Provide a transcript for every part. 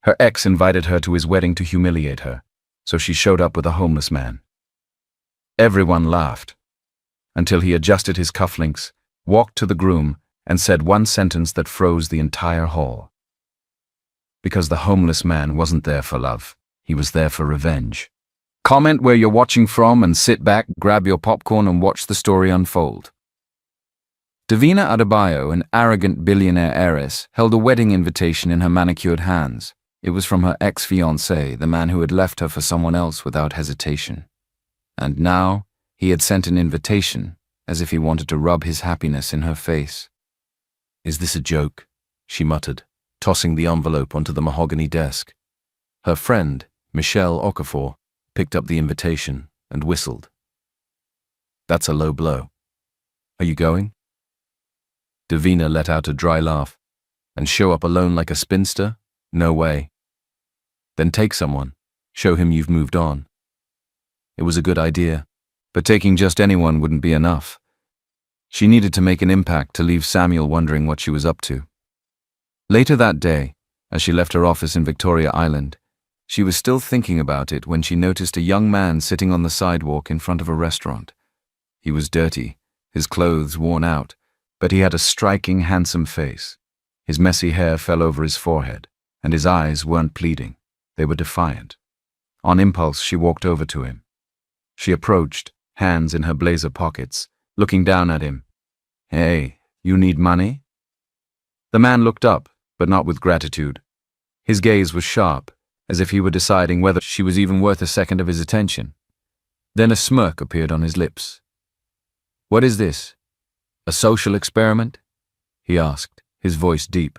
Her ex invited her to his wedding to humiliate her, so she showed up with a homeless man. Everyone laughed, until he adjusted his cufflinks, walked to the groom, and said one sentence that froze the entire hall. Because the homeless man wasn't there for love, he was there for revenge. Comment where you're watching from and sit back, grab your popcorn and watch the story unfold. Davina Adebayo, an arrogant billionaire heiress, held a wedding invitation in her manicured hands. It was from her ex-fiancé, the man who had left her for someone else without hesitation. And now, he had sent an invitation, as if he wanted to rub his happiness in her face. "Is this a joke?" she muttered, tossing the envelope onto the mahogany desk. Her friend, Michelle Okafor, picked up the invitation and whistled. "That's a low blow. Are you going?" Davina let out a dry laugh. "And show up alone like a spinster? No way." "Then take someone. Show him you've moved on." It was a good idea, but taking just anyone wouldn't be enough. She needed to make an impact to leave Samuel wondering what she was up to. Later that day, as she left her office in Victoria Island, she was still thinking about it when she noticed a young man sitting on the sidewalk in front of a restaurant. He was dirty, his clothes worn out, but he had a striking, handsome face. His messy hair fell over his forehead, and his eyes weren't pleading. They were defiant. On impulse, she walked over to him. She approached, hands in her blazer pockets, looking down at him. "Hey, you need money?" The man looked up, but not with gratitude. His gaze was sharp, as if he were deciding whether she was even worth a second of his attention. Then a smirk appeared on his lips. "What is this? A social experiment?" he asked, his voice deep.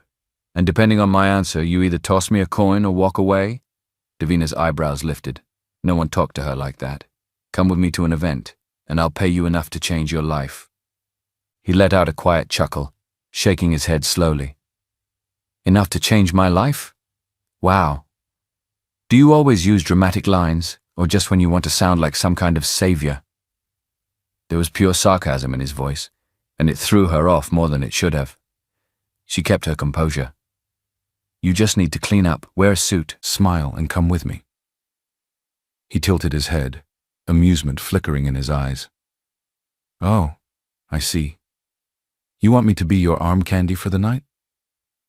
"And depending on my answer, you either toss me a coin or walk away?" Davina's eyebrows lifted. No one talked to her like that. "Come with me to an event, and I'll pay you enough to change your life." He let out a quiet chuckle, shaking his head slowly. "Enough to change my life? Wow. Do you always use dramatic lines, or just when you want to sound like some kind of savior?" There was pure sarcasm in his voice, and it threw her off more than it should have. She kept her composure. "You just need to clean up, wear a suit, smile, and come with me." He tilted his head, amusement flickering in his eyes. "Oh, I see. You want me to be your arm candy for the night?"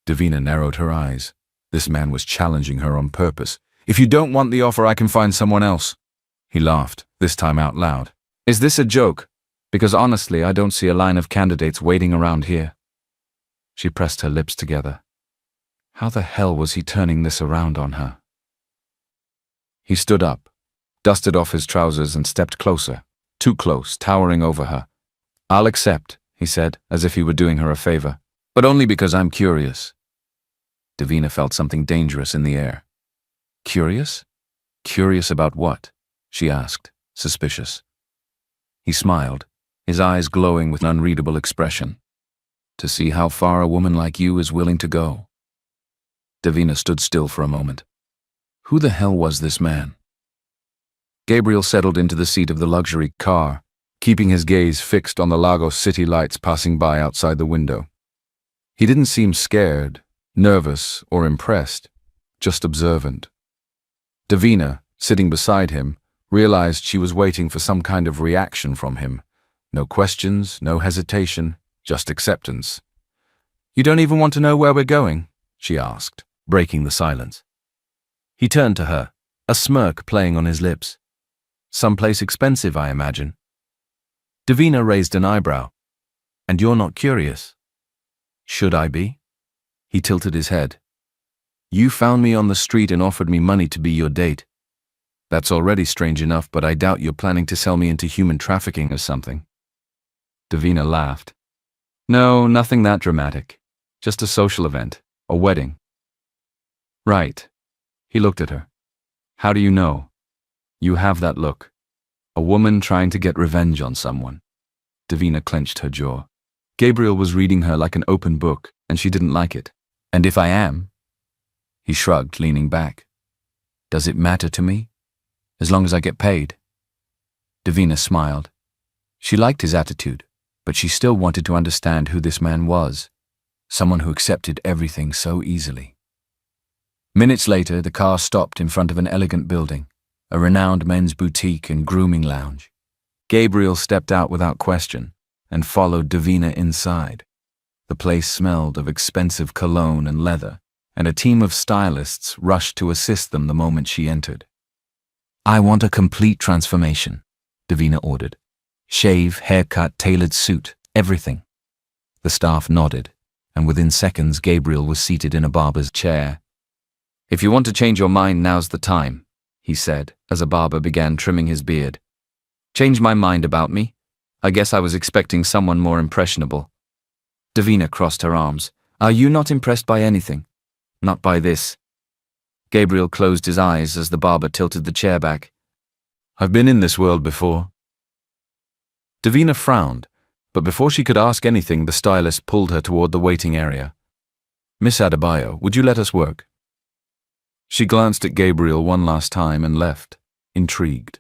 Davina narrowed her eyes. This man was challenging her on purpose. "If you don't want the offer, I can find someone else." He laughed, this time out loud. "Is this a joke? Because honestly, I don't see a line of candidates waiting around here." She pressed her lips together. How the hell was he turning this around on her? He stood up, dusted off his trousers and stepped closer, too close, towering over her. "I'll accept," he said, as if he were doing her a favor, "but only because I'm curious." Davina felt something dangerous in the air. "Curious? Curious about what?" she asked, suspicious. He smiled, his eyes glowing with an unreadable expression. "To see how far a woman like you is willing to go." Davina stood still for a moment. Who the hell was this man? Gabriel settled into the seat of the luxury car, keeping his gaze fixed on the Lagos city lights passing by outside the window. He didn't seem scared, nervous, or impressed, just observant. Davina, sitting beside him, realized she was waiting for some kind of reaction from him. No questions, no hesitation, just acceptance. "You don't even want to know where we're going?" she asked, breaking the silence. He turned to her, a smirk playing on his lips. "Someplace expensive, I imagine." Davina raised an eyebrow. "And you're not curious?" "Should I be?" He tilted his head. "You found me on the street and offered me money to be your date. That's already strange enough, but I doubt you're planning to sell me into human trafficking or something." Davina laughed. "No, nothing that dramatic. Just a social event, a wedding." "Right." He looked at her. "How do you know?" "You have that look. A woman trying to get revenge on someone." Davina clenched her jaw. Gabriel was reading her like an open book, and she didn't like it. "And if I am?" He shrugged, leaning back. "Does it matter to me? As long as I get paid." Davina smiled. She liked his attitude, but she still wanted to understand who this man was, someone who accepted everything so easily. Minutes later, the car stopped in front of an elegant building, a renowned men's boutique and grooming lounge. Gabriel stepped out without question and followed Davina inside. The place smelled of expensive cologne and leather, and a team of stylists rushed to assist them the moment she entered. "I want a complete transformation," Davina ordered. "Shave, haircut, tailored suit, everything." The staff nodded, and within seconds Gabriel was seated in a barber's chair. "If you want to change your mind, now's the time," he said, as a barber began trimming his beard. "Change my mind about me? I guess I was expecting someone more impressionable." Davina crossed her arms. "Are you not impressed by anything?" "Not by this." Gabriel closed his eyes as the barber tilted the chair back. "I've been in this world before." Davina frowned, but before she could ask anything, the stylist pulled her toward the waiting area. "Miss Adebayo, would you let us work?" She glanced at Gabriel one last time and left, intrigued.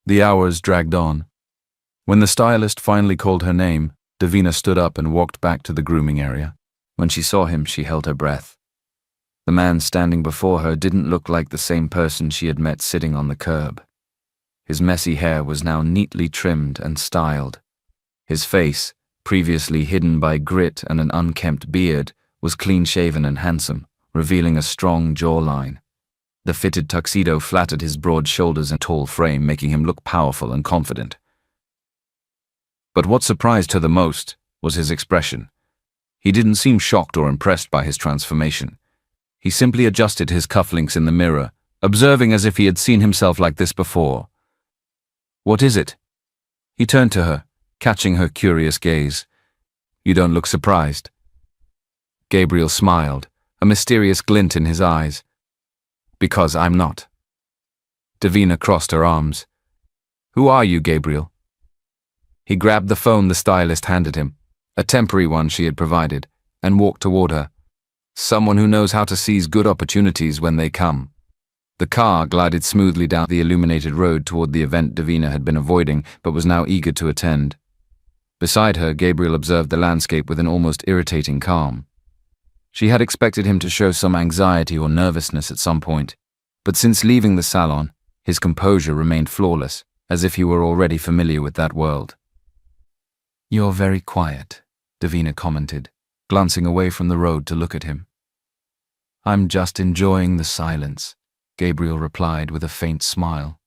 The hours dragged on. When the stylist finally called her name, Davina stood up and walked back to the grooming area. When she saw him, she held her breath. The man standing before her didn't look like the same person she had met sitting on the curb. His messy hair was now neatly trimmed and styled. His face, previously hidden by grit and an unkempt beard, was clean-shaven and handsome, revealing a strong jawline. The fitted tuxedo flattered his broad shoulders and tall frame, making him look powerful and confident. But what surprised her the most was his expression. He didn't seem shocked or impressed by his transformation. He simply adjusted his cufflinks in the mirror, observing as if he had seen himself like this before. "What is it?" He turned to her, catching her curious gaze. "You don't look surprised." Gabriel smiled, a mysterious glint in his eyes. "Because I'm not." Davina crossed her arms. "Who are you, Gabriel?" He grabbed the phone the stylist handed him, a temporary one she had provided, and walked toward her. "Someone who knows how to seize good opportunities when they come." The car glided smoothly down the illuminated road toward the event Davina had been avoiding but was now eager to attend. Beside her, Gabriel observed the landscape with an almost irritating calm. She had expected him to show some anxiety or nervousness at some point, but since leaving the salon, his composure remained flawless, as if he were already familiar with that world. "You're very quiet," Davina commented, glancing away from the road to look at him. "I'm just enjoying the silence," Gabriel replied with a faint smile.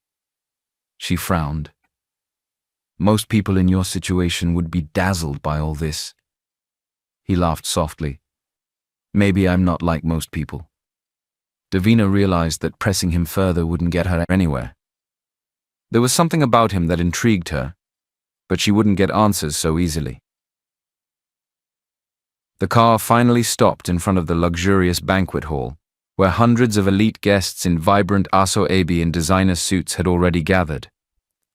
She frowned. "Most people in your situation would be dazzled by all this." He laughed softly. "Maybe I'm not like most people." Davina realized that pressing him further wouldn't get her anywhere. There was something about him that intrigued her, but she wouldn't get answers so easily. The car finally stopped in front of the luxurious banquet hall, where hundreds of elite guests in vibrant aso-ebi and designer suits had already gathered.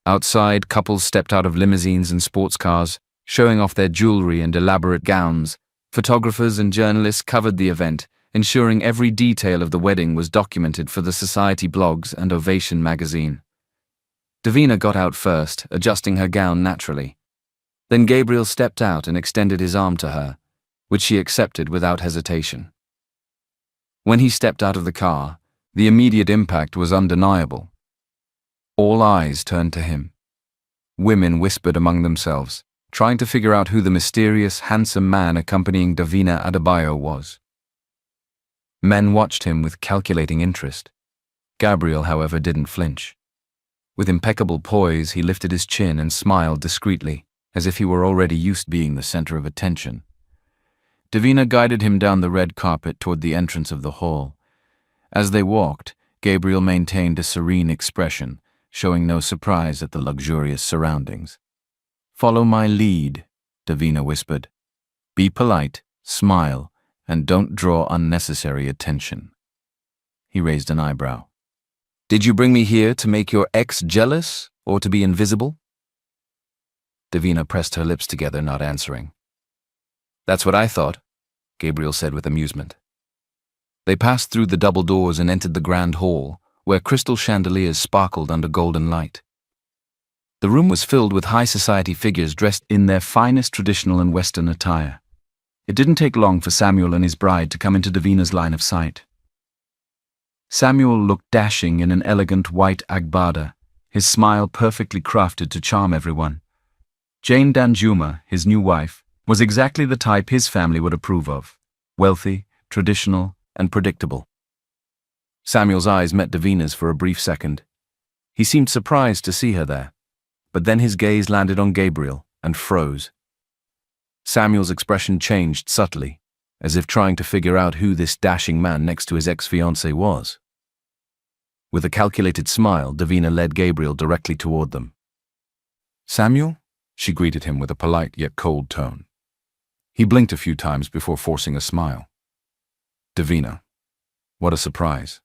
Outside, couples stepped out of limousines and sports cars, showing off their jewelry and elaborate gowns. Photographers and journalists covered the event, ensuring every detail of the wedding was documented for the society blogs and Ovation magazine. Davina got out first, adjusting her gown naturally. Then Gabriel stepped out and extended his arm to her, which she accepted without hesitation. When he stepped out of the car, the immediate impact was undeniable. All eyes turned to him. Women whispered among themselves, trying to figure out who the mysterious, handsome man accompanying Davina Adebayo was. Men watched him with calculating interest. Gabriel, however, didn't flinch. With impeccable poise, he lifted his chin and smiled discreetly, as if he were already used to being the center of attention. Davina guided him down the red carpet toward the entrance of the hall. As they walked, Gabriel maintained a serene expression, showing no surprise at the luxurious surroundings. "Follow my lead," Davina whispered. "Be polite, smile, and don't draw unnecessary attention." He raised an eyebrow. "Did you bring me here to make your ex jealous, or to be invisible?" Davina pressed her lips together, not answering. "That's what I thought," Gabriel said with amusement. They passed through the double doors and entered the grand hall, where crystal chandeliers sparkled under golden light. The room was filled with high society figures dressed in their finest traditional and Western attire. It didn't take long for Samuel and his bride to come into Davina's line of sight. Samuel looked dashing in an elegant white agbada, his smile perfectly crafted to charm everyone. Jane Danjuma, his new wife, was exactly the type his family would approve of: wealthy, traditional, and predictable. Samuel's eyes met Davina's for a brief second. He seemed surprised to see her there, but then his gaze landed on Gabriel and froze. Samuel's expression changed subtly, as if trying to figure out who this dashing man next to his ex-fiancée was. With a calculated smile, Davina led Gabriel directly toward them. "Samuel?" she greeted him with a polite yet cold tone. He blinked a few times before forcing a smile. "Davina, what a surprise.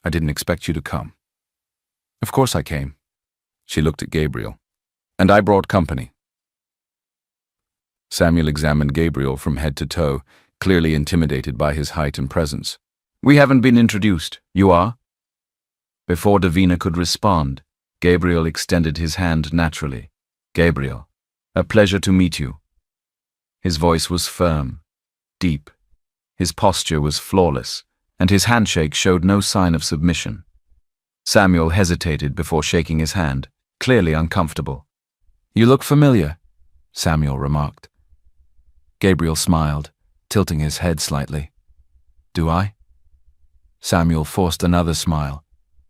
I didn't expect you to come." "Of course I came." She looked at Gabriel. "And I brought company." Samuel examined Gabriel from head to toe, clearly intimidated by his height and presence. "We haven't been introduced. You are?" Before Davina could respond, Gabriel extended his hand naturally. "Gabriel, a pleasure to meet you." His voice was firm, deep. His posture was flawless, and his handshake showed no sign of submission. Samuel hesitated before shaking his hand, clearly uncomfortable. "You look familiar," Samuel remarked. Gabriel smiled, tilting his head slightly. "Do I?" Samuel forced another smile,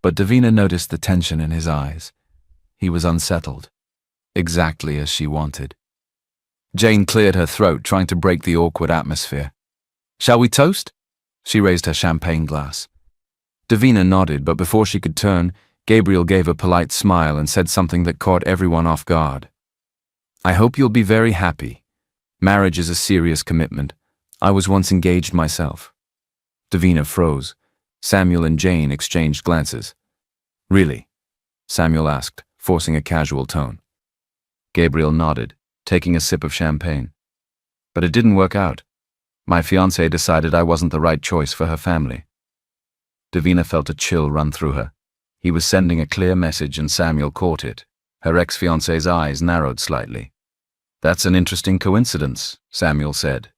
but Davina noticed the tension in his eyes. He was unsettled, exactly as she wanted. Jane cleared her throat, trying to break the awkward atmosphere. "Shall we toast?" She raised her champagne glass. Davina nodded, but before she could turn, Gabriel gave a polite smile and said something that caught everyone off guard. "I hope you'll be very happy. Marriage is a serious commitment. I was once engaged myself." Davina froze. Samuel and Jane exchanged glances. "Really?" Samuel asked, forcing a casual tone. Gabriel nodded, taking a sip of champagne. "But it didn't work out. My fiancé decided I wasn't the right choice for her family." Davina felt a chill run through her. He was sending a clear message and Samuel caught it. Her ex-fiancé's eyes narrowed slightly. "That's an interesting coincidence," Samuel said.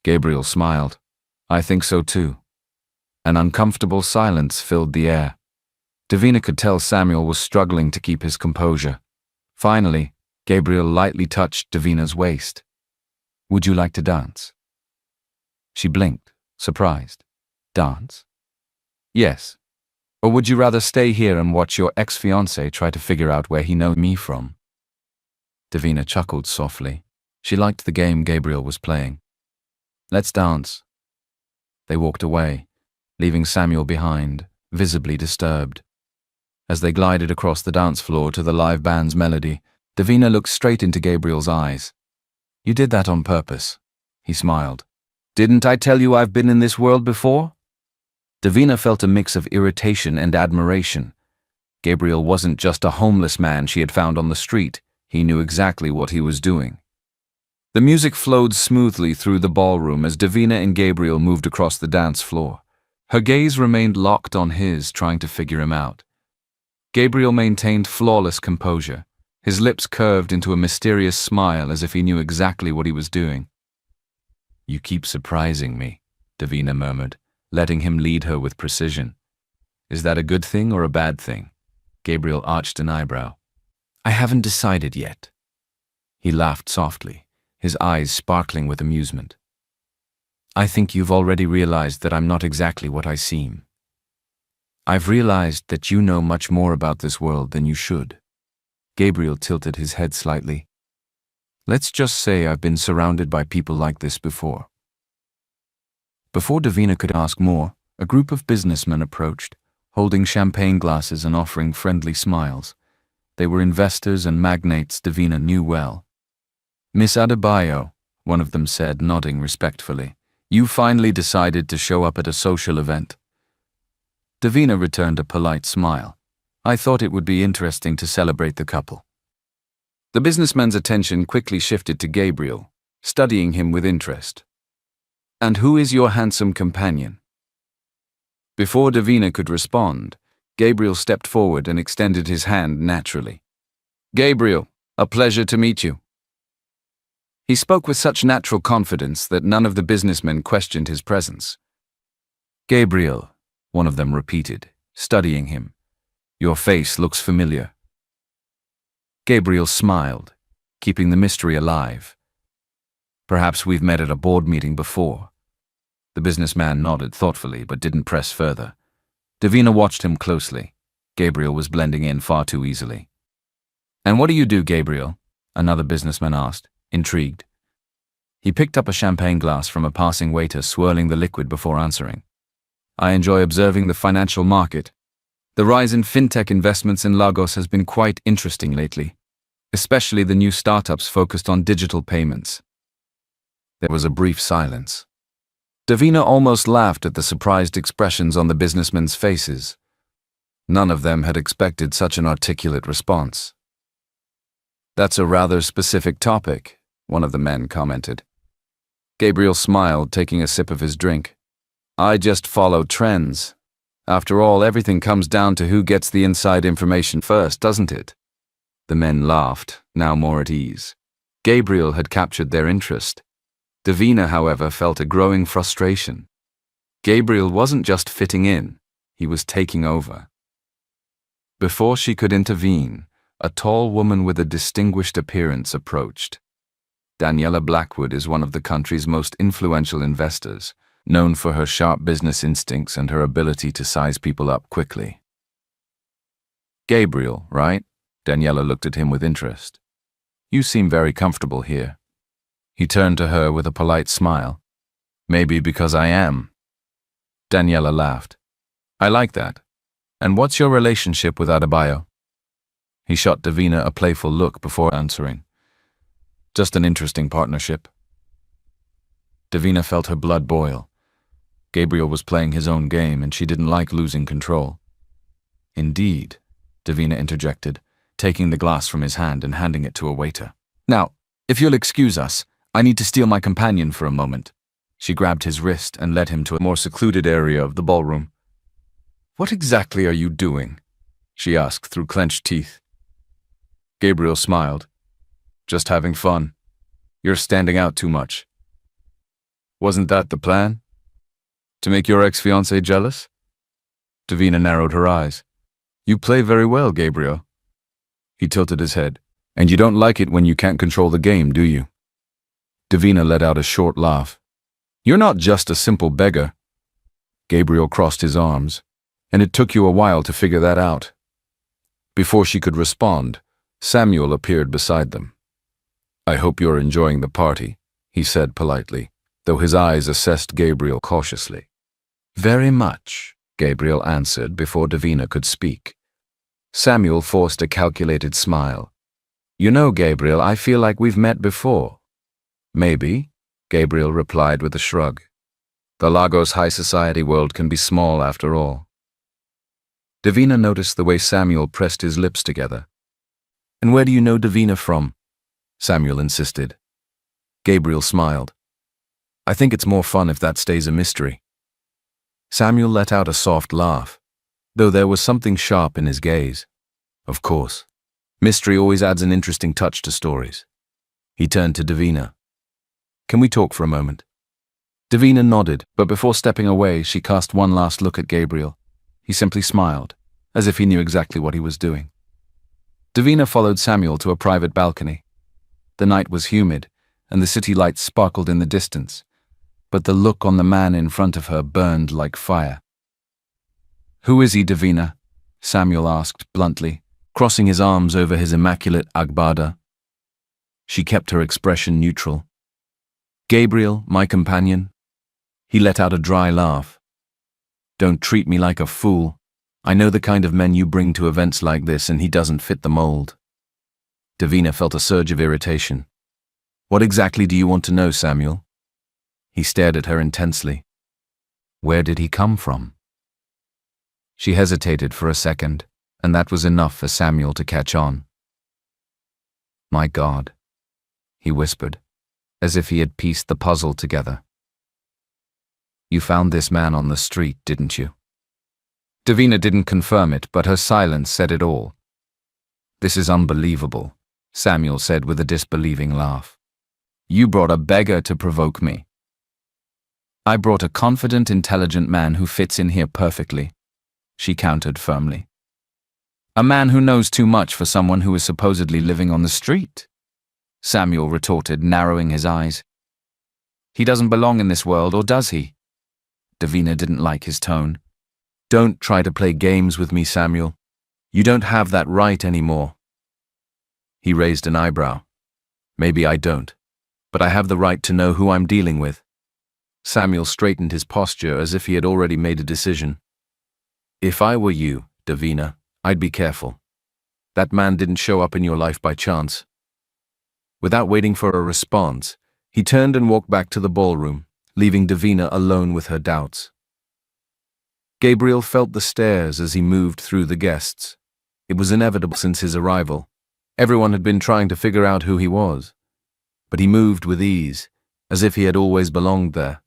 Gabriel smiled. "I think so too." An uncomfortable silence filled the air. Davina could tell Samuel was struggling to keep his composure. Finally, Gabriel lightly touched Davina's waist. "Would you like to dance?" She blinked, surprised. "Dance?" "Yes. Or would you rather stay here and watch your ex-fiancé try to figure out where he knows me from?" Davina chuckled softly. She liked the game Gabriel was playing. "Let's dance." They walked away, leaving Samuel behind, visibly disturbed. As they glided across the dance floor to the live band's melody, Davina looked straight into Gabriel's eyes. "You did that on purpose," he smiled. "Didn't I tell you I've been in this world before?" Davina felt a mix of irritation and admiration. Gabriel wasn't just a homeless man she had found on the street. He knew exactly what he was doing. The music flowed smoothly through the ballroom as Davina and Gabriel moved across the dance floor. Her gaze remained locked on his, trying to figure him out. Gabriel maintained flawless composure. His lips curved into a mysterious smile as if he knew exactly what he was doing. "You keep surprising me," Davina murmured, letting him lead her with precision. "Is that a good thing or a bad thing?" Gabriel arched an eyebrow. "I haven't decided yet." He laughed softly, his eyes sparkling with amusement. "I think you've already realized that I'm not exactly what I seem. I've realized that you know much more about this world than you should." Gabriel tilted his head slightly. "Let's just say I've been surrounded by people like this before." Before Davina could ask more, a group of businessmen approached, holding champagne glasses and offering friendly smiles. They were investors and magnates Davina knew well. "Miss Adebayo," one of them said, nodding respectfully, "you finally decided to show up at a social event." Davina returned a polite smile. "I thought it would be interesting to celebrate the couple." The businessman's attention quickly shifted to Gabriel, studying him with interest. "And who is your handsome companion?" Before Davina could respond, Gabriel stepped forward and extended his hand naturally. "Gabriel, a pleasure to meet you." He spoke with such natural confidence that none of the businessmen questioned his presence. "Gabriel, one of them repeated, studying him. Your face looks familiar. Gabriel smiled, keeping the mystery alive. Perhaps we've met at a board meeting before. The businessman nodded thoughtfully but didn't press further. Davina watched him closely. Gabriel was blending in far too easily. And what do you do, Gabriel? Another businessman asked, intrigued. He picked up a champagne glass from a passing waiter, swirling the liquid before answering. I enjoy observing the financial market. The rise in fintech investments in Lagos has been quite interesting lately, especially the new startups focused on digital payments. There was a brief silence. Davina almost laughed at the surprised expressions on the businessmen's faces. None of them had expected such an articulate response. That's a rather specific topic, one of the men commented. Gabriel smiled, taking a sip of his drink. I just follow trends. After all, everything comes down to who gets the inside information first, doesn't it? The men laughed, now more at ease. Gabriel had captured their interest. Davina, however, felt a growing frustration. Gabriel wasn't just fitting in, he was taking over. Before she could intervene, a tall woman with a distinguished appearance approached. Daniela Blackwood is one of the country's most influential investors, known for her sharp business instincts and her ability to size people up quickly. Gabriel, right? Daniela looked at him with interest. You seem very comfortable here. He turned to her with a polite smile. Maybe because I am. Daniela laughed. I like that. And what's your relationship with Adebayo? He shot Davina a playful look before answering. Just an interesting partnership. Davina felt her blood boil. Gabriel was playing his own game and she didn't like losing control. Indeed, Davina interjected, taking the glass from his hand and handing it to a waiter. Now, if you'll excuse us, I need to steal my companion for a moment. She grabbed his wrist and led him to a more secluded area of the ballroom. What exactly are you doing? She asked through clenched teeth. Gabriel smiled. Just having fun. You're standing out too much. Wasn't that the plan? To make your ex-fiancé jealous? Davina narrowed her eyes. You play very well, Gabriel. He tilted his head. And you don't like it when you can't control the game, do you? Davina let out a short laugh. You're not just a simple beggar. Gabriel crossed his arms. And it took you a while to figure that out. Before she could respond, Samuel appeared beside them. I hope you're enjoying the party, he said politely, though his eyes assessed Gabriel cautiously. Very much, Gabriel answered before Davina could speak. Samuel forced a calculated smile. You know, Gabriel, I feel like we've met before. Maybe, Gabriel replied with a shrug. The Lagos high society world can be small after all. Davina noticed the way Samuel pressed his lips together. And where do you know Davina from? Samuel insisted. Gabriel smiled. I think it's more fun if that stays a mystery. Samuel let out a soft laugh, though there was something sharp in his gaze. Of course, mystery always adds an interesting touch to stories. He turned to Davina. Can we talk for a moment? Davina nodded, but before stepping away, she cast one last look at Gabriel. He simply smiled, as if he knew exactly what he was doing. Davina followed Samuel to a private balcony. The night was humid, and the city lights sparkled in the distance, but the look on the man in front of her burned like fire. Who is he, Davina? Samuel asked bluntly, crossing his arms over his immaculate agbada. She kept her expression neutral. Gabriel, my companion. He let out a dry laugh. Don't treat me like a fool. I know the kind of men you bring to events like this, and he doesn't fit the mold. Davina felt a surge of irritation. What exactly do you want to know, Samuel? He stared at her intensely. Where did he come from? She hesitated for a second, and that was enough for Samuel to catch on. My God, he whispered, as if he had pieced the puzzle together. You found this man on the street, didn't you? Davina didn't confirm it, but her silence said it all. This is unbelievable, Samuel said with a disbelieving laugh. You brought a beggar to provoke me. I brought a confident, intelligent man who fits in here perfectly, she countered firmly. A man who knows too much for someone who is supposedly living on the street, Samuel retorted, narrowing his eyes. He doesn't belong in this world, or does he? Davina didn't like his tone. Don't try to play games with me, Samuel. You don't have that right anymore. He raised an eyebrow. Maybe I don't, but I have the right to know who I'm dealing with. Samuel straightened his posture as if he had already made a decision. If I were you, Davina, I'd be careful. That man didn't show up in your life by chance. Without waiting for a response, he turned and walked back to the ballroom, leaving Davina alone with her doubts. Gabriel felt the stares as he moved through the guests. It was inevitable since his arrival. Everyone had been trying to figure out who he was. But he moved with ease, as if he had always belonged there.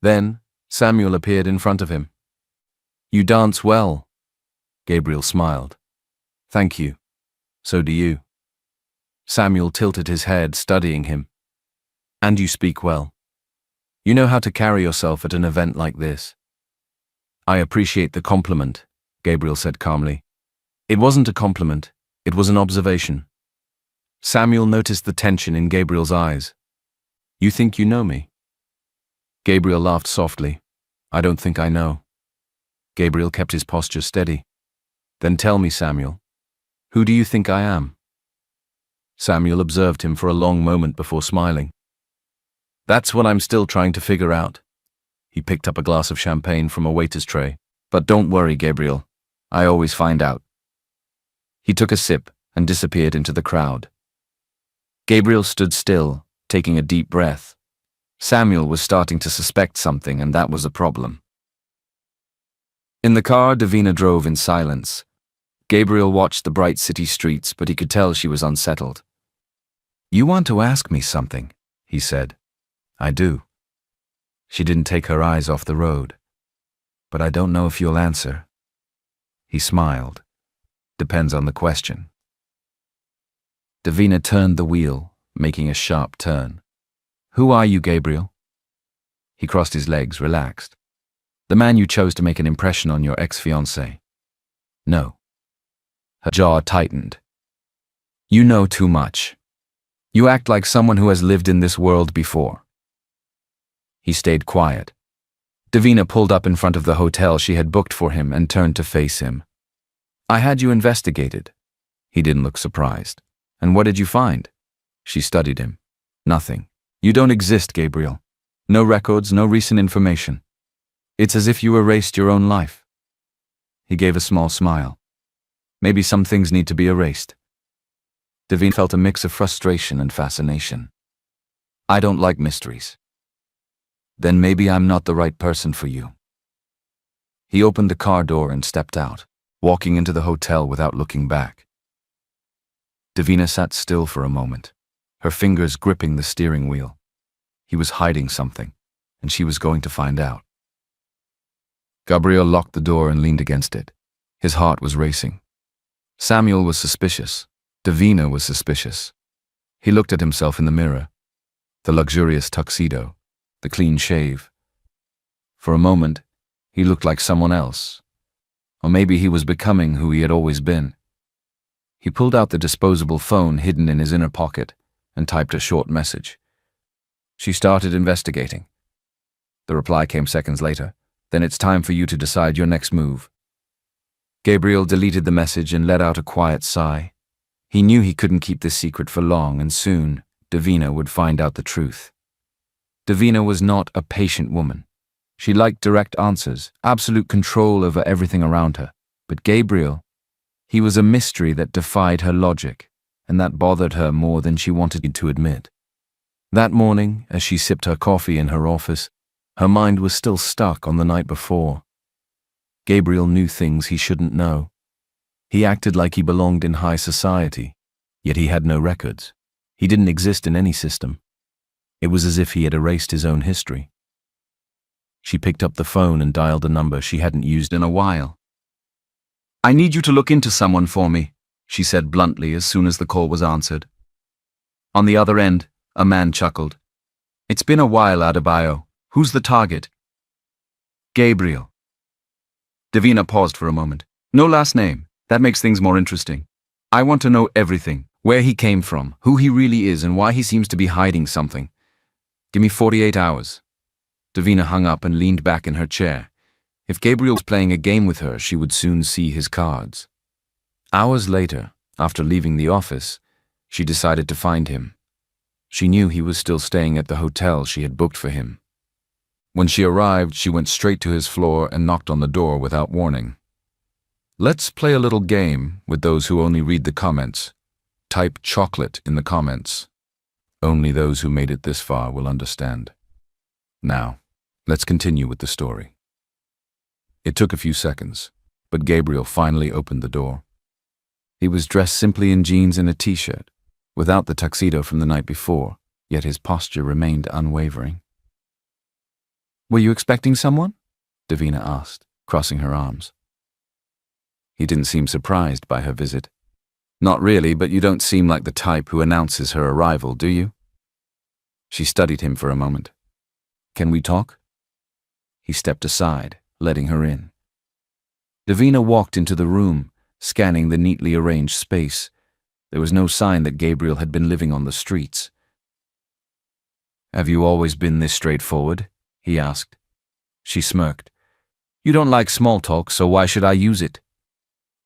Then, Samuel appeared in front of him. You dance well. Gabriel smiled. Thank you. So do you. Samuel tilted his head, studying him. And you speak well. You know how to carry yourself at an event like this. I appreciate the compliment, Gabriel said calmly. It wasn't a compliment, it was an observation. Samuel noticed the tension in Gabriel's eyes. You think you know me? Gabriel laughed softly. I don't think I know. Gabriel kept his posture steady. Then tell me, Samuel, who do you think I am? Samuel observed him for a long moment before smiling. That's what I'm still trying to figure out. He picked up a glass of champagne from a waiter's tray. But don't worry, Gabriel. I always find out. He took a sip and disappeared into the crowd. Gabriel stood still, taking a deep breath. Samuel was starting to suspect something, and that was a problem. In the car, Davina drove in silence. Gabriel watched the bright city streets, but he could tell she was unsettled. You want to ask me something, he said. I do. She didn't take her eyes off the road. But I don't know if you'll answer. He smiled. Depends on the question. Davina turned the wheel, making a sharp turn. Who are you, Gabriel? He crossed his legs, relaxed. The man you chose to make an impression on your ex-fiancé. No. Her jaw tightened. You know too much. You act like someone who has lived in this world before. He stayed quiet. Davina pulled up in front of the hotel she had booked for him and turned to face him. I had you investigated. He didn't look surprised. And what did you find? She studied him. Nothing. You don't exist, Gabriel. No records, no recent information. It's as if you erased your own life. He gave a small smile. Maybe some things need to be erased. Davina felt a mix of frustration and fascination. I don't like mysteries. Then maybe I'm not the right person for you. He opened the car door and stepped out, walking into the hotel without looking back. Davina sat still for a moment, her fingers gripping the steering wheel. He was hiding something, and she was going to find out. Gabriel locked the door and leaned against it. His heart was racing. Samuel was suspicious. Davina was suspicious. He looked at himself in the mirror. The luxurious tuxedo, the clean shave. For a moment, he looked like someone else. Or maybe he was becoming who he had always been. He pulled out the disposable phone hidden in his inner pocket and typed a short message. She started investigating. The reply came seconds later. Then it's time for you to decide your next move. Gabriel deleted the message and let out a quiet sigh. He knew he couldn't keep this secret for long, and soon Davina would find out the truth. Davina was not a patient woman. She liked direct answers, absolute control over everything around her. But Gabriel, he was a mystery that defied her logic, and that bothered her more than she wanted to admit. That morning, as she sipped her coffee in her office, her mind was still stuck on the night before. Gabriel knew things he shouldn't know. He acted like he belonged in high society, yet he had no records. He didn't exist in any system. It was as if he had erased his own history. She picked up the phone and dialed a number she hadn't used in a while. I need you to look into someone for me, she said bluntly as soon as the call was answered. On the other end, a man chuckled. It's been a while, Adebayo. Who's the target? Gabriel. Davina paused for a moment. No last name. That makes things more interesting. I want to know everything. Where he came from, who he really is, and why he seems to be hiding something. Give me 48 hours. Davina hung up and leaned back in her chair. If Gabriel was playing a game with her, she would soon see his cards. Hours later, after leaving the office, she decided to find him. She knew he was still staying at the hotel she had booked for him. When she arrived, she went straight to his floor and knocked on the door without warning. Let's play a little game with those who only read the comments. Type chocolate in the comments. Only those who made it this far will understand. Now, let's continue with the story. It took a few seconds, but Gabriel finally opened the door. He was dressed simply in jeans and a t-shirt, without the tuxedo from the night before, yet his posture remained unwavering. Were you expecting someone? Davina asked, crossing her arms. He didn't seem surprised by her visit. Not really, but you don't seem like the type who announces her arrival, do you? She studied him for a moment. Can we talk? He stepped aside, letting her in. Davina walked into the room, scanning the neatly arranged space. There was no sign that Gabriel had been living on the streets. Have you always been this straightforward? He asked. She smirked. You don't like small talk, so why should I use it?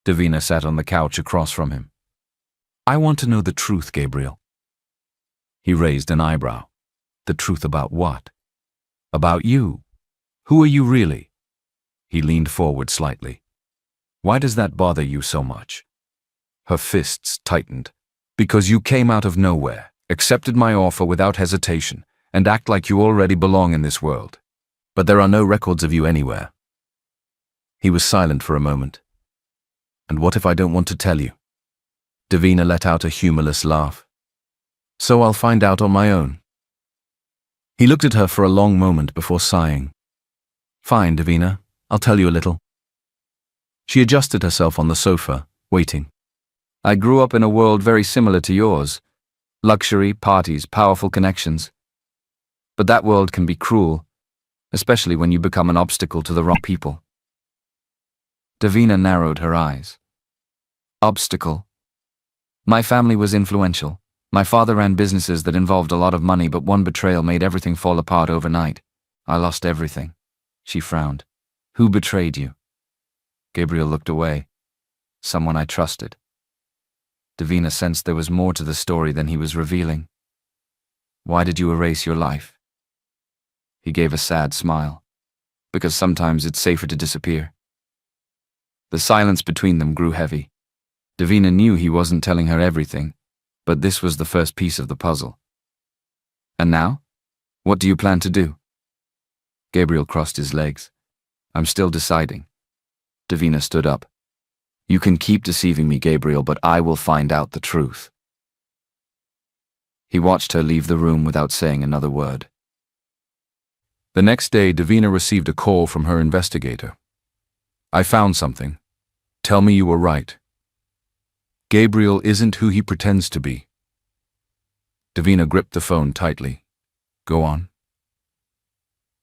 Davina sat on the couch across from him. I want to know the truth, Gabriel. He raised an eyebrow. The truth about what? About you. Who are you really? He leaned forward slightly. Why does that bother you so much? Her fists tightened. Because you came out of nowhere, accepted my offer without hesitation, and act like you already belong in this world. But there are no records of you anywhere. He was silent for a moment. And what if I don't want to tell you? Davina let out a humorless laugh. So I'll find out on my own. He looked at her for a long moment before sighing. Fine, Davina, I'll tell you a little. She adjusted herself on the sofa, waiting. I grew up in a world very similar to yours. Luxury, parties, powerful connections. But that world can be cruel, especially when you become an obstacle to the wrong people. Davina narrowed her eyes. Obstacle. My family was influential. My father ran businesses that involved a lot of money, but one betrayal made everything fall apart overnight. I lost everything. She frowned. Who betrayed you? Gabriel looked away. Someone I trusted. Davina sensed there was more to the story than he was revealing. Why did you erase your life? He gave a sad smile. Because sometimes it's safer to disappear. The silence between them grew heavy. Davina knew he wasn't telling her everything, but this was the first piece of the puzzle. And now? What do you plan to do? Gabriel crossed his legs. I'm still deciding. Davina stood up. You can keep deceiving me, Gabriel, but I will find out the truth. He watched her leave the room without saying another word. The next day, Davina received a call from her investigator. I found something. Tell me you were right. Gabriel isn't who he pretends to be. Davina gripped the phone tightly. Go on.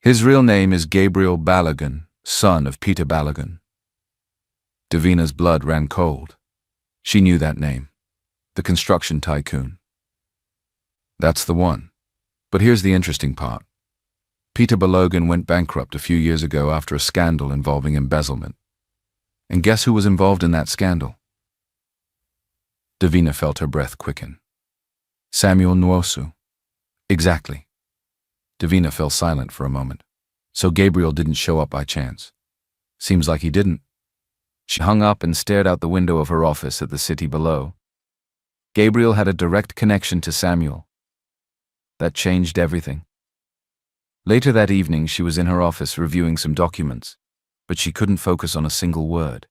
His real name is Gabriel Balogun, son of Peter Balogun. Davina's blood ran cold. She knew that name. The construction tycoon. That's the one. But here's the interesting part. Peter Balogun went bankrupt a few years ago after a scandal involving embezzlement. And guess who was involved in that scandal? Davina felt her breath quicken. Samuel Nwosu. Exactly. Davina fell silent for a moment. So Gabriel didn't show up by chance. Seems like he didn't. She hung up and stared out the window of her office at the city below. Gabriel had a direct connection to Samuel. That changed everything. Later that evening, she was in her office reviewing some documents, but she couldn't focus on a single word.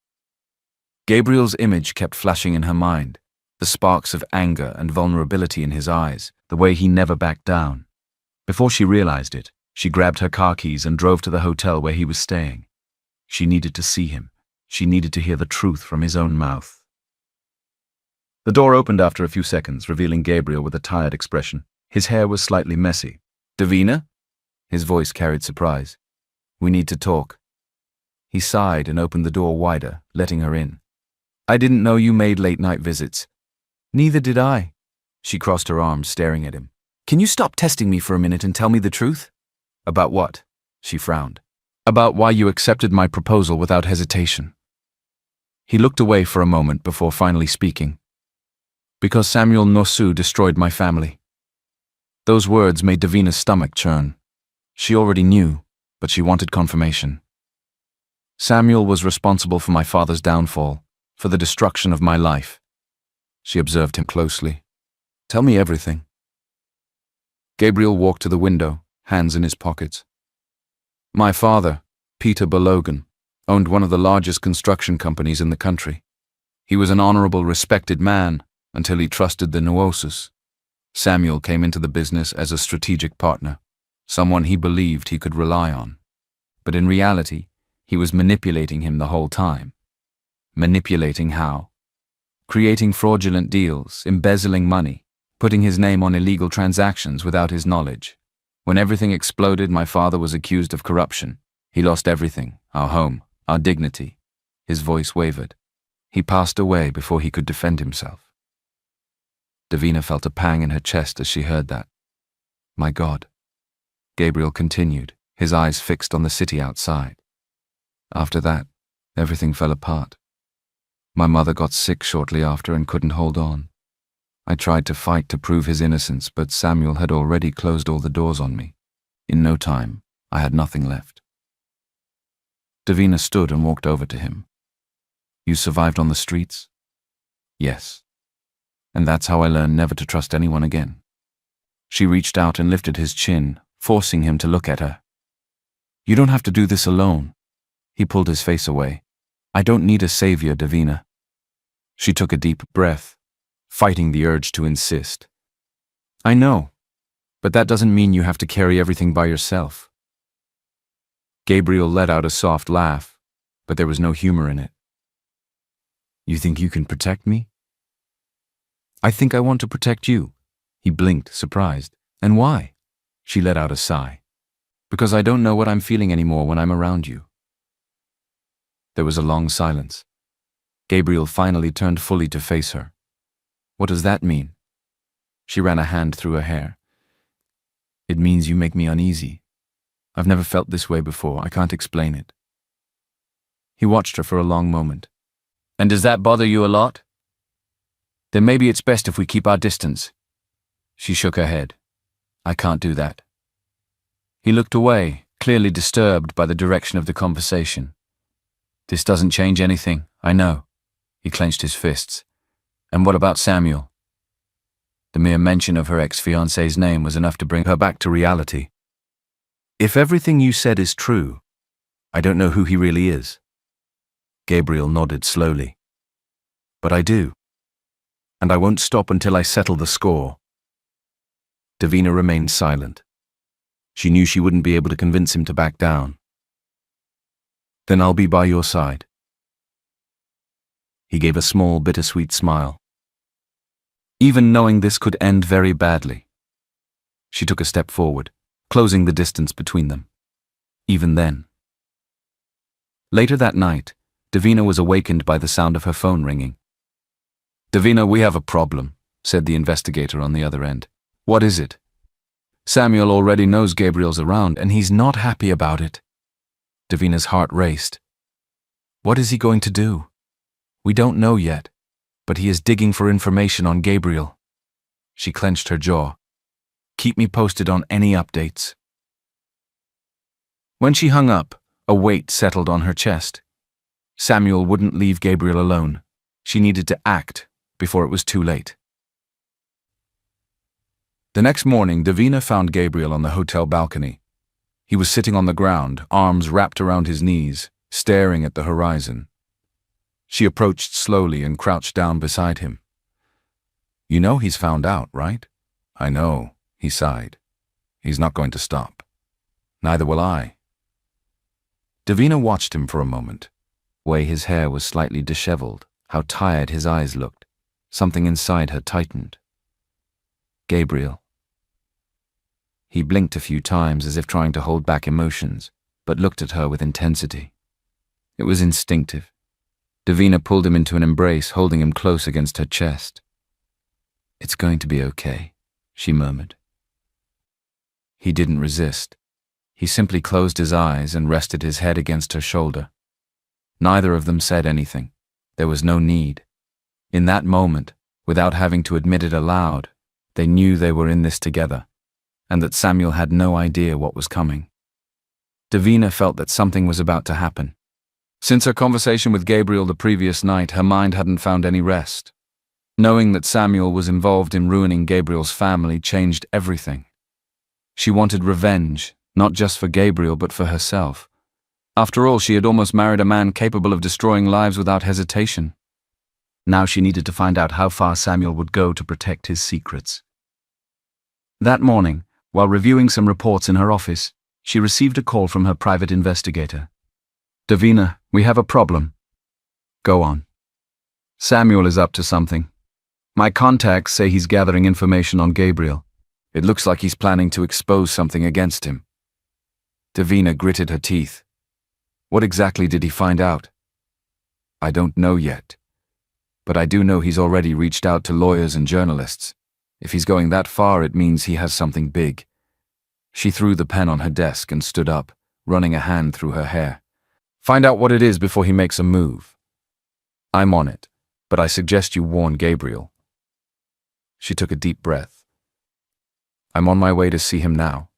Gabriel's image kept flashing in her mind. The sparks of anger and vulnerability in his eyes, the way he never backed down. Before she realized it, she grabbed her car keys and drove to the hotel where he was staying. She needed to see him. She needed to hear the truth from his own mouth. The door opened after a few seconds, revealing Gabriel with a tired expression. His hair was slightly messy. Davina? His voice carried surprise. "We need to talk." He sighed and opened the door wider, letting her in. "I didn't know you made late-night visits." "Neither did I." She crossed her arms, staring at him. "Can you stop testing me for a minute and tell me the truth?" "About what?" She frowned. "About why you accepted my proposal without hesitation." He looked away for a moment before finally speaking. "Because Samuel Nosu destroyed my family." Those words made Davina's stomach churn. She already knew, but she wanted confirmation. "Samuel was responsible for my father's downfall, for the destruction of my life." She observed him closely. "Tell me everything." Gabriel walked to the window, hands in his pockets. "My father, Peter Balogan, owned one of the largest construction companies in the country. He was an honorable, respected man until he trusted the Nuosus. Samuel came into the business as a strategic partner, someone he believed he could rely on. But in reality, he was manipulating him the whole time. Manipulating how? Creating fraudulent deals, embezzling money, putting his name on illegal transactions without his knowledge. When everything exploded, my father was accused of corruption. He lost everything, our home, our dignity." His voice wavered. "He passed away before he could defend himself." Davina felt a pang in her chest as she heard that. "My God." Gabriel continued, his eyes fixed on the city outside. "After that, everything fell apart. My mother got sick shortly after and couldn't hold on. I tried to fight to prove his innocence, but Samuel had already closed all the doors on me. In no time, I had nothing left." Davina stood and walked over to him. "You survived on the streets?" "Yes. And that's how I learned never to trust anyone again." She reached out and lifted his chin, forcing him to look at her. "You don't have to do this alone." He pulled his face away. "I don't need a savior, Davina." She took a deep breath, fighting the urge to insist. "I know, but that doesn't mean you have to carry everything by yourself." Gabriel let out a soft laugh, but there was no humor in it. "You think you can protect me?" "I think I want to protect you." He blinked, surprised. "And why?" She let out a sigh. "Because I don't know what I'm feeling anymore when I'm around you." There was a long silence. Gabriel finally turned fully to face her. "What does that mean?" She ran a hand through her hair. "It means you make me uneasy. I've never felt this way before. I can't explain it." He watched her for a long moment. "And does that bother you a lot?" "Then maybe it's best if we keep our distance." She shook her head. "I can't do that." He looked away, clearly disturbed by the direction of the conversation. "This doesn't change anything, I know." He clenched his fists. "And what about Samuel?" The mere mention of her ex-fiancé's name was enough to bring her back to reality. "If everything you said is true, I don't know who he really is." Gabriel nodded slowly. "But I do. And I won't stop until I settle the score." Davina remained silent. She knew she wouldn't be able to convince him to back down. "Then I'll be by your side." He gave a small, bittersweet smile. Even knowing this could end very badly. She took a step forward, closing the distance between them. Even then. Later that night, Davina was awakened by the sound of her phone ringing. "Davina, we have a problem," said the investigator on the other end. "What is it?" "Samuel already knows Gabriel's around, and he's not happy about it." Davina's heart raced. "What is he going to do?" "We don't know yet, but he is digging for information on Gabriel." She clenched her jaw. "Keep me posted on any updates." When she hung up, a weight settled on her chest. Samuel wouldn't leave Gabriel alone. She needed to act before it was too late. The next morning, Davina found Gabriel on the hotel balcony. He was sitting on the ground, arms wrapped around his knees, staring at the horizon. She approached slowly and crouched down beside him. "You know he's found out, right?" "I know," he sighed. "He's not going to stop. Neither will I." Davina watched him for a moment. The way his hair was slightly disheveled, how tired his eyes looked. Something inside her tightened. "Gabriel." He blinked a few times as if trying to hold back emotions, but looked at her with intensity. It was instinctive. Davina pulled him into an embrace, holding him close against her chest. "It's going to be okay," she murmured. He didn't resist. He simply closed his eyes and rested his head against her shoulder. Neither of them said anything. There was no need. In that moment, without having to admit it aloud, they knew they were in this together, and that Samuel had no idea what was coming. Davina felt that something was about to happen. Since her conversation with Gabriel the previous night, her mind hadn't found any rest. Knowing that Samuel was involved in ruining Gabriel's family changed everything. She wanted revenge, not just for Gabriel but for herself. After all, she had almost married a man capable of destroying lives without hesitation. Now she needed to find out how far Samuel would go to protect his secrets. That morning, while reviewing some reports in her office, she received a call from her private investigator. "Davina, we have a problem." "Go on." "Samuel is up to something. My contacts say he's gathering information on Gabriel. It looks like he's planning to expose something against him." Davina gritted her teeth. "What exactly did he find out?" "I don't know yet. But I do know he's already reached out to lawyers and journalists. If he's going that far, it means he has something big." She threw the pen on her desk and stood up, running a hand through her hair. "Find out what it is before he makes a move. I'm on it, but I suggest you warn Gabriel." She took a deep breath. "I'm on my way to see him now."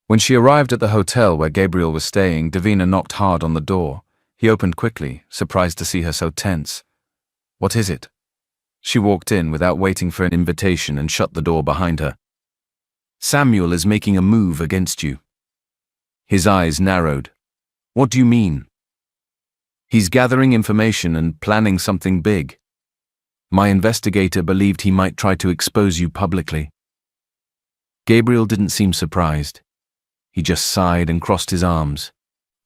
When she arrived at the hotel where Gabriel was staying, Davina knocked hard on the door. He opened quickly, surprised to see her so tense. "What is it?" She walked in without waiting for an invitation and shut the door behind her. "Samuel is making a move against you." His eyes narrowed. "What do you mean?" "He's gathering information and planning something big. My investigator believed he might try to expose you publicly." Gabriel didn't seem surprised. He just sighed and crossed his arms.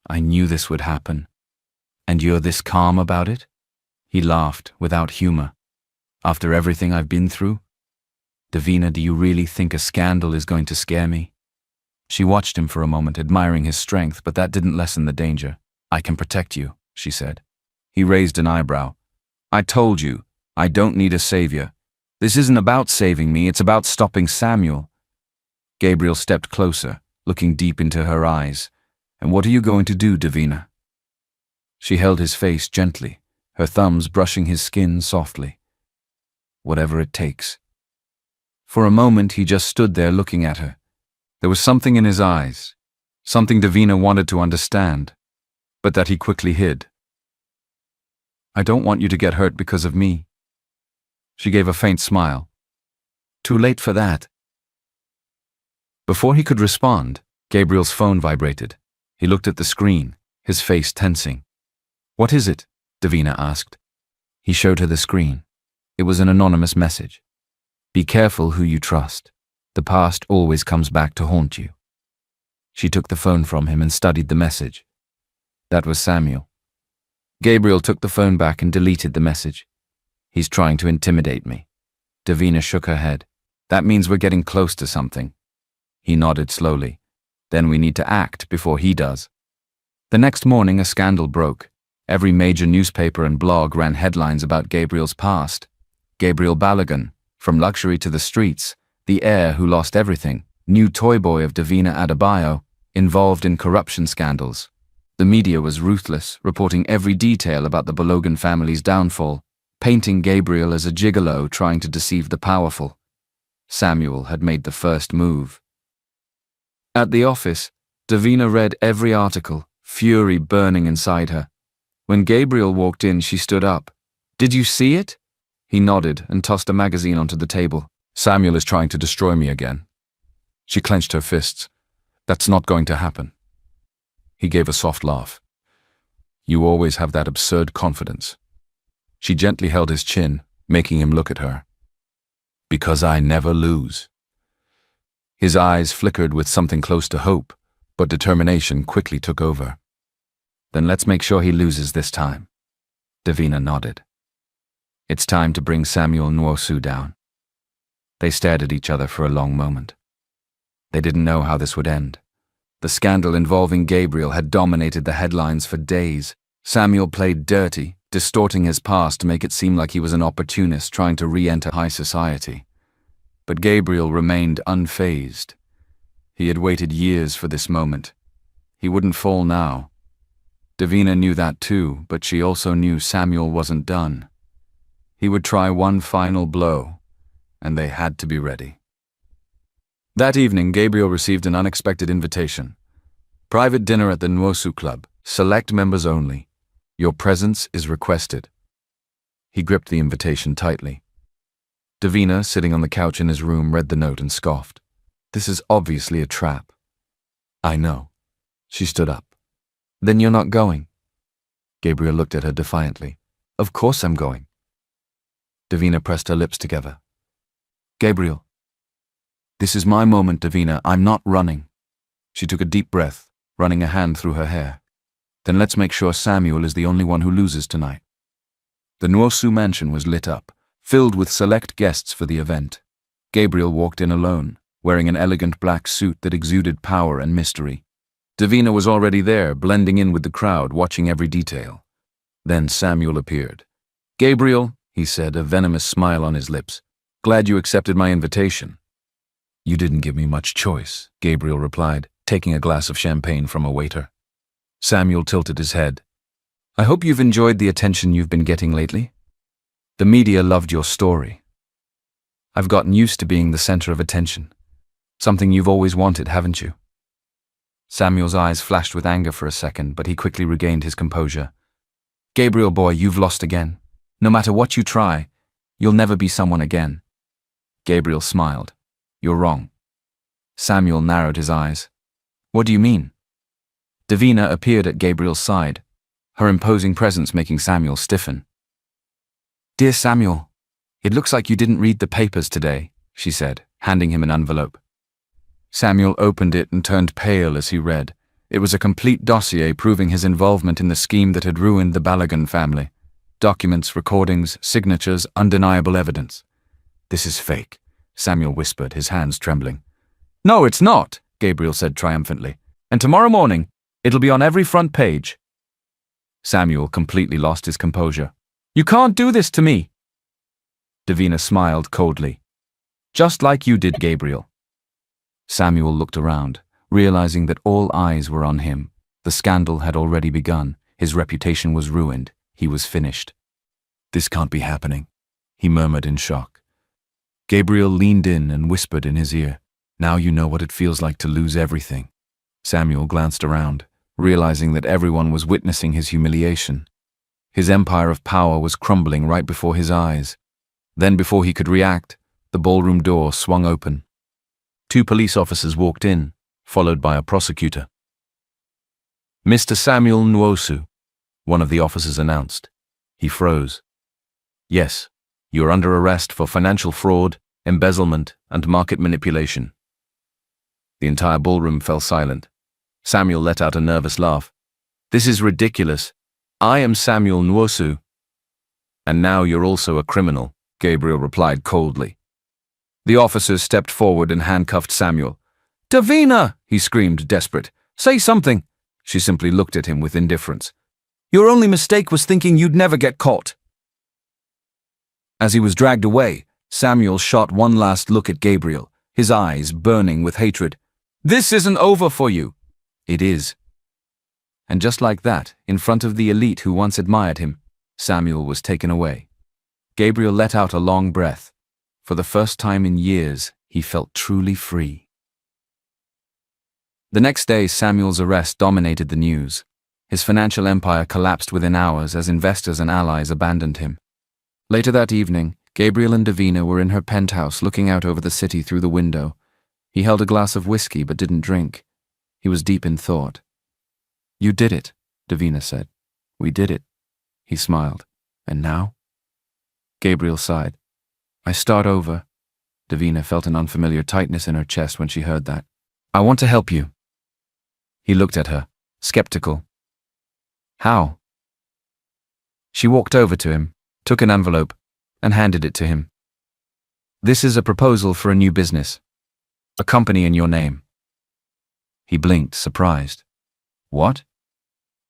"I knew this would happen. And you're this calm about it?" He laughed, without humor. "After everything I've been through? Davina, do you really think a scandal is going to scare me?" She watched him for a moment, admiring his strength, but that didn't lessen the danger. "I can protect you," she said. He raised an eyebrow. "I told you, I don't need a savior. This isn't about saving me, it's about stopping Samuel." Gabriel stepped closer, looking deep into her eyes. "And what are you going to do, Davina?" She held his face gently, her thumbs brushing his skin softly. "Whatever it takes." For a moment he just stood there looking at her. There was something in his eyes, something Davina wanted to understand, but that he quickly hid. "I don't want you to get hurt because of me." She gave a faint smile. "Too late for that." Before he could respond, Gabriel's phone vibrated. He looked at the screen, his face tensing. "What is it?" Davina asked. He showed her the screen. It was an anonymous message. "Be careful who you trust. The past always comes back to haunt you." She took the phone from him and studied the message. That was Samuel. Gabriel took the phone back and deleted the message. "He's trying to intimidate me." Davina shook her head. "That means we're getting close to something." He nodded slowly. "Then we need to act before he does." The next morning, a scandal broke. Every major newspaper and blog ran headlines about Gabriel's past. Gabriel Balogun, from luxury to the streets, the heir who lost everything, new toy boy of Davina Adebayo, involved in corruption scandals. The media was ruthless, reporting every detail about the Balogun family's downfall, painting Gabriel as a gigolo trying to deceive the powerful. Samuel had made the first move. At the office, Davina read every article, fury burning inside her. When Gabriel walked in, she stood up. "Did you see it?" He nodded and tossed a magazine onto the table. "Samuel is trying to destroy me again." She clenched her fists. "That's not going to happen." He gave a soft laugh. "You always have that absurd confidence." She gently held his chin, making him look at her. "Because I never lose." His eyes flickered with something close to hope, but determination quickly took over. "Then let's make sure he loses this time." Davina nodded. "It's time to bring Samuel Nwosu down." They stared at each other for a long moment. They didn't know how this would end. The scandal involving Gabriel had dominated the headlines for days. Samuel played dirty, distorting his past to make it seem like he was an opportunist trying to re-enter high society. But Gabriel remained unfazed. He had waited years for this moment. He wouldn't fall now. Davina knew that too, but she also knew Samuel wasn't done. He would try one final blow, and they had to be ready. That evening, Gabriel received an unexpected invitation. Private dinner at the Nwosu Club, select members only. Your presence is requested. He gripped the invitation tightly. Davina, sitting on the couch in his room, read the note and scoffed. This is obviously a trap. I know. She stood up. Then you're not going. Gabriel looked at her defiantly. Of course I'm going. Davina pressed her lips together. Gabriel. This is my moment, Davina. I'm not running. She took a deep breath, running a hand through her hair. Then let's make sure Samuel is the only one who loses tonight. The Nwosu mansion was lit up, filled with select guests for the event. Gabriel walked in alone, wearing an elegant black suit that exuded power and mystery. Davina was already there, blending in with the crowd, watching every detail. Then Samuel appeared. Gabriel, he said, a venomous smile on his lips. Glad you accepted my invitation. You didn't give me much choice, Gabriel replied, taking a glass of champagne from a waiter. Samuel tilted his head. I hope you've enjoyed the attention you've been getting lately. The media loved your story. I've gotten used to being the center of attention. Something you've always wanted, haven't you? Samuel's eyes flashed with anger for a second, but he quickly regained his composure. Gabriel boy, you've lost again. No matter what you try, you'll never be someone again. Gabriel smiled. You're wrong. Samuel narrowed his eyes. What do you mean? Davina appeared at Gabriel's side, her imposing presence making Samuel stiffen. Dear Samuel, it looks like you didn't read the papers today, she said, handing him an envelope. Samuel opened it and turned pale as he read. It was a complete dossier proving his involvement in the scheme that had ruined the Balogun family. Documents, recordings, signatures, undeniable evidence. This is fake, Samuel whispered, his hands trembling. No, it's not, Gabriel said triumphantly. And tomorrow morning, it'll be on every front page. Samuel completely lost his composure. You can't do this to me. Davina smiled coldly. Just like you did, Gabriel. Samuel looked around, realizing that all eyes were on him. The scandal had already begun. His reputation was ruined. He was finished. This can't be happening, he murmured in shock. Gabriel leaned in and whispered in his ear, Now you know what it feels like to lose everything. Samuel glanced around, realizing that everyone was witnessing his humiliation. His empire of power was crumbling right before his eyes. Then, before he could react, the ballroom door swung open. 2 police officers walked in, followed by a prosecutor. Mr. Samuel Nwosu, one of the officers announced. He froze. Yes, you are under arrest for financial fraud, embezzlement, and market manipulation. The entire ballroom fell silent. Samuel let out a nervous laugh. This is ridiculous. I am Samuel Nwosu. And now you're also a criminal, Gabriel replied coldly. The officers stepped forward and handcuffed Samuel. Davina, he screamed, desperate. Say something. She simply looked at him with indifference. Your only mistake was thinking you'd never get caught. As he was dragged away, Samuel shot one last look at Gabriel, his eyes burning with hatred. This isn't over for you. It is. And just like that, in front of the elite who once admired him, Samuel was taken away. Gabriel let out a long breath. For the first time in years, he felt truly free. The next day, Samuel's arrest dominated the news. His financial empire collapsed within hours as investors and allies abandoned him. Later that evening, Gabriel and Davina were in her penthouse looking out over the city through the window. He held a glass of whiskey but didn't drink. He was deep in thought. You did it, Davina said. We did it. He smiled. And now? Gabriel sighed. I start over. Davina felt an unfamiliar tightness in her chest when she heard that. I want to help you. He looked at her, skeptical. How? She walked over to him, took an envelope, and handed it to him. This is a proposal for a new business. A company in your name. He blinked, surprised. What?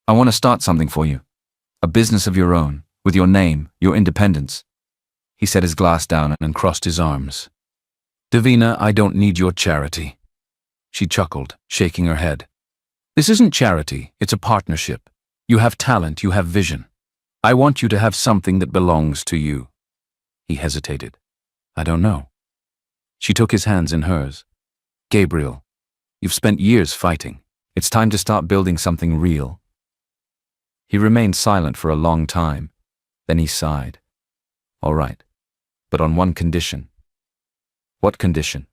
I want to start something for you. A business of your own, with your name, your independence. He set his glass down and crossed his arms. Davina, I don't need your charity. She chuckled, shaking her head. This isn't charity, it's a partnership. You have talent, you have vision. I want you to have something that belongs to you. He hesitated. I don't know. She took his hands in hers. Gabriel, you've spent years fighting. It's time to start building something real. He remained silent for a long time. Then he sighed. All right, but on one condition. What condition?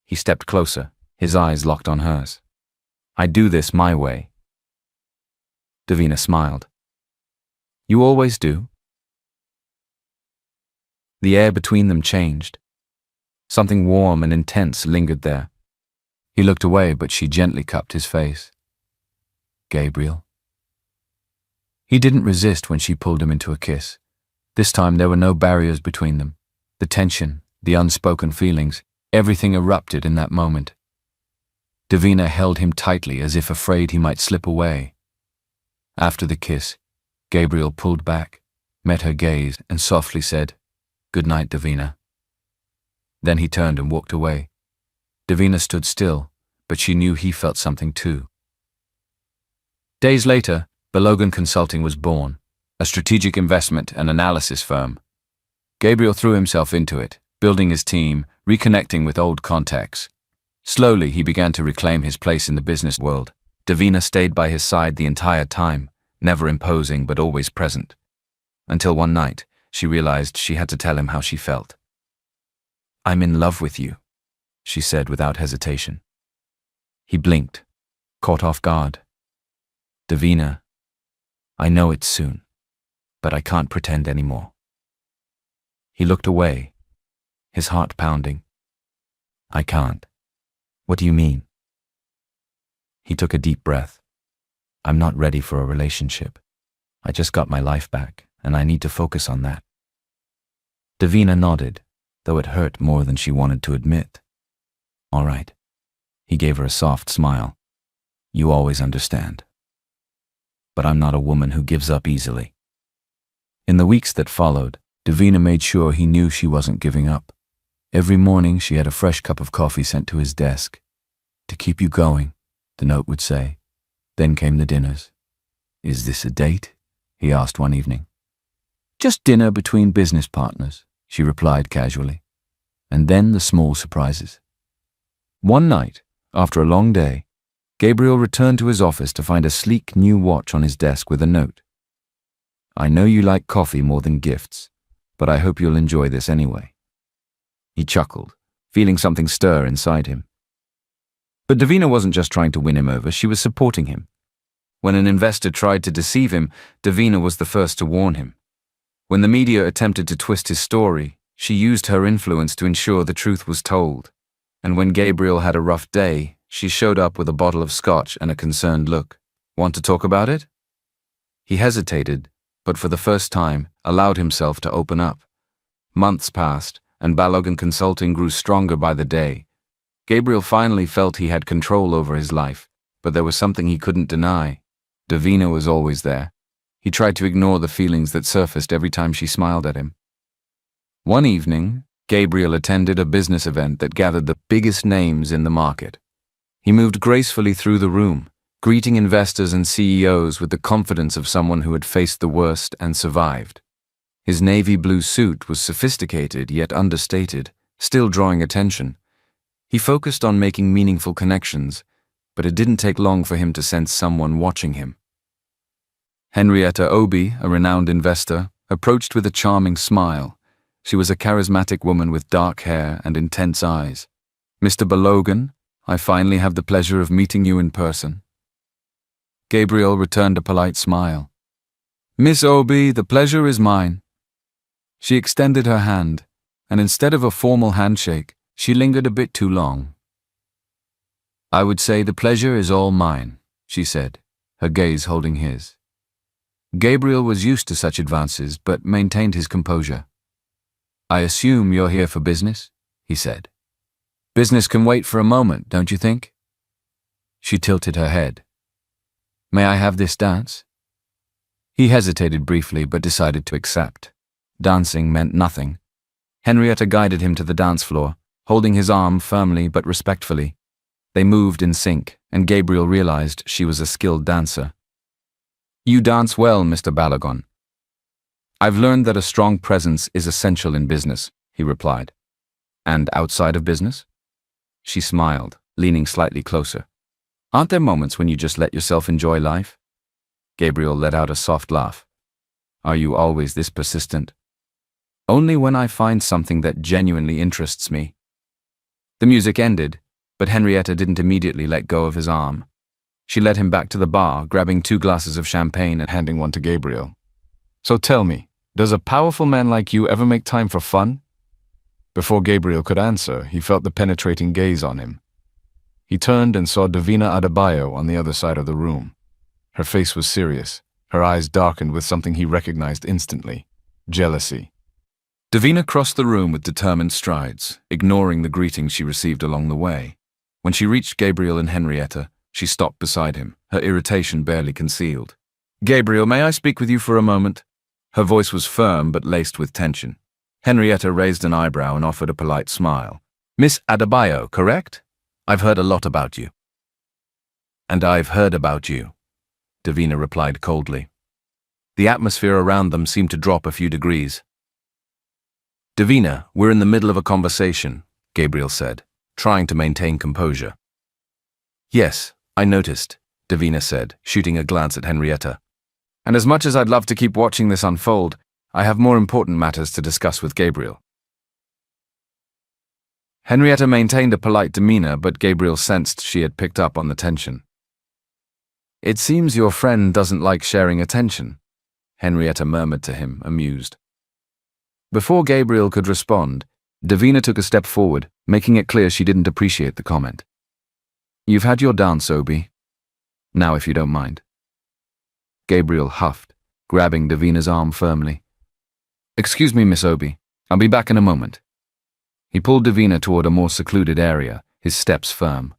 He stepped closer, his eyes locked on hers. I do this my way. Davina smiled. You always do? The air between them changed. Something warm and intense lingered there. He looked away, but she gently cupped his face. Gabriel. He didn't resist when she pulled him into a kiss. This time there were no barriers between them. The tension, the unspoken feelings, everything erupted in that moment. Davina held him tightly as if afraid he might slip away. After the kiss, Gabriel pulled back, met her gaze, and softly said, Good night, Davina. Then he turned and walked away. Davina stood still, but she knew he felt something too. Days later, Billionaire Consulting was born, a strategic investment and analysis firm. Gabriel threw himself into it, building his team, reconnecting with old contacts. Slowly, he began to reclaim his place in the business world. Davina stayed by his side the entire time, never imposing but always present. Until one night, she realized she had to tell him how she felt. I'm in love with you, she said without hesitation. He blinked, caught off guard. Davina, I know it's soon, but I can't pretend anymore. He looked away, his heart pounding. I can't. What do you mean? He took a deep breath. I'm not ready for a relationship. I just got my life back, and I need to focus on that. Davina nodded, though it hurt more than she wanted to admit. All right. He gave her a soft smile. You always understand. But I'm not a woman who gives up easily. In the weeks that followed, Davina made sure he knew she wasn't giving up. Every morning she had a fresh cup of coffee sent to his desk. To keep you going, the note would say. Then came the dinners. Is this a date? He asked one evening. Just dinner between business partners, she replied casually. And then the small surprises. One night, after a long day, Gabriel returned to his office to find a sleek new watch on his desk with a note. I know you like coffee more than gifts, but I hope you'll enjoy this anyway. He chuckled, feeling something stir inside him. But Davina wasn't just trying to win him over, she was supporting him. When an investor tried to deceive him, Davina was the first to warn him. When the media attempted to twist his story, she used her influence to ensure the truth was told. And when Gabriel had a rough day, she showed up with a bottle of scotch and a concerned look. Want to talk about it? He hesitated, but for the first time, allowed himself to open up. Months passed, and Billionaire Consulting grew stronger by the day. Gabriel finally felt he had control over his life, but there was something he couldn't deny. Davina was always there. He tried to ignore the feelings that surfaced every time she smiled at him. One evening, Gabriel attended a business event that gathered the biggest names in the market. He moved gracefully through the room, greeting investors and CEOs with the confidence of someone who had faced the worst and survived. His navy blue suit was sophisticated yet understated, still drawing attention. He focused on making meaningful connections, but it didn't take long for him to sense someone watching him. Henrietta Obi, a renowned investor, approached with a charming smile. She was a charismatic woman with dark hair and intense eyes. Mr. Billionaire, I finally have the pleasure of meeting you in person. Gabriel returned a polite smile. Miss Obi, the pleasure is mine. She extended her hand, and instead of a formal handshake, she lingered a bit too long. I would say the pleasure is all mine, she said, her gaze holding his. Gabriel was used to such advances, but maintained his composure. I assume you're here for business, he said. Business can wait for a moment, don't you think? She tilted her head. "May I have this dance?" He hesitated briefly but decided to accept. Dancing meant nothing. Henrietta guided him to the dance floor, holding his arm firmly but respectfully. They moved in sync, and Gabriel realized she was a skilled dancer. "You dance well, Mr. Balogun." "I've learned that a strong presence is essential in business," he replied. "And outside of business?" She smiled, leaning slightly closer. "Aren't there moments when you just let yourself enjoy life?" Gabriel let out a soft laugh. "Are you always this persistent?" "Only when I find something that genuinely interests me." The music ended, but Henrietta didn't immediately let go of his arm. She led him back to the bar, grabbing 2 glasses of champagne and handing one to Gabriel. "So tell me, does a powerful man like you ever make time for fun?" Before Gabriel could answer, he felt the penetrating gaze on him. He turned and saw Davina Adebayo on the other side of the room. Her face was serious, her eyes darkened with something he recognized instantly: jealousy. Davina crossed the room with determined strides, ignoring the greetings she received along the way. When she reached Gabriel and Henrietta, she stopped beside him, her irritation barely concealed. "Gabriel, may I speak with you for a moment?" Her voice was firm but laced with tension. Henrietta raised an eyebrow and offered a polite smile. "Miss Adebayo, correct? I've heard a lot about you." "And I've heard about you," Davina replied coldly. The atmosphere around them seemed to drop a few degrees. "Davina, we're in the middle of a conversation," Gabriel said, trying to maintain composure. "Yes, I noticed," Davina said, shooting a glance at Henrietta. "And as much as I'd love to keep watching this unfold, I have more important matters to discuss with Gabriel." Henrietta maintained a polite demeanor, but Gabriel sensed she had picked up on the tension. "It seems your friend doesn't like sharing attention," Henrietta murmured to him, amused. Before Gabriel could respond, Davina took a step forward, making it clear she didn't appreciate the comment. "You've had your dance, Obi. Now, if you don't mind." Gabriel huffed, grabbing Davina's arm firmly. "Excuse me, Miss Obi. I'll be back in a moment." He pulled Davina toward a more secluded area, his steps firm.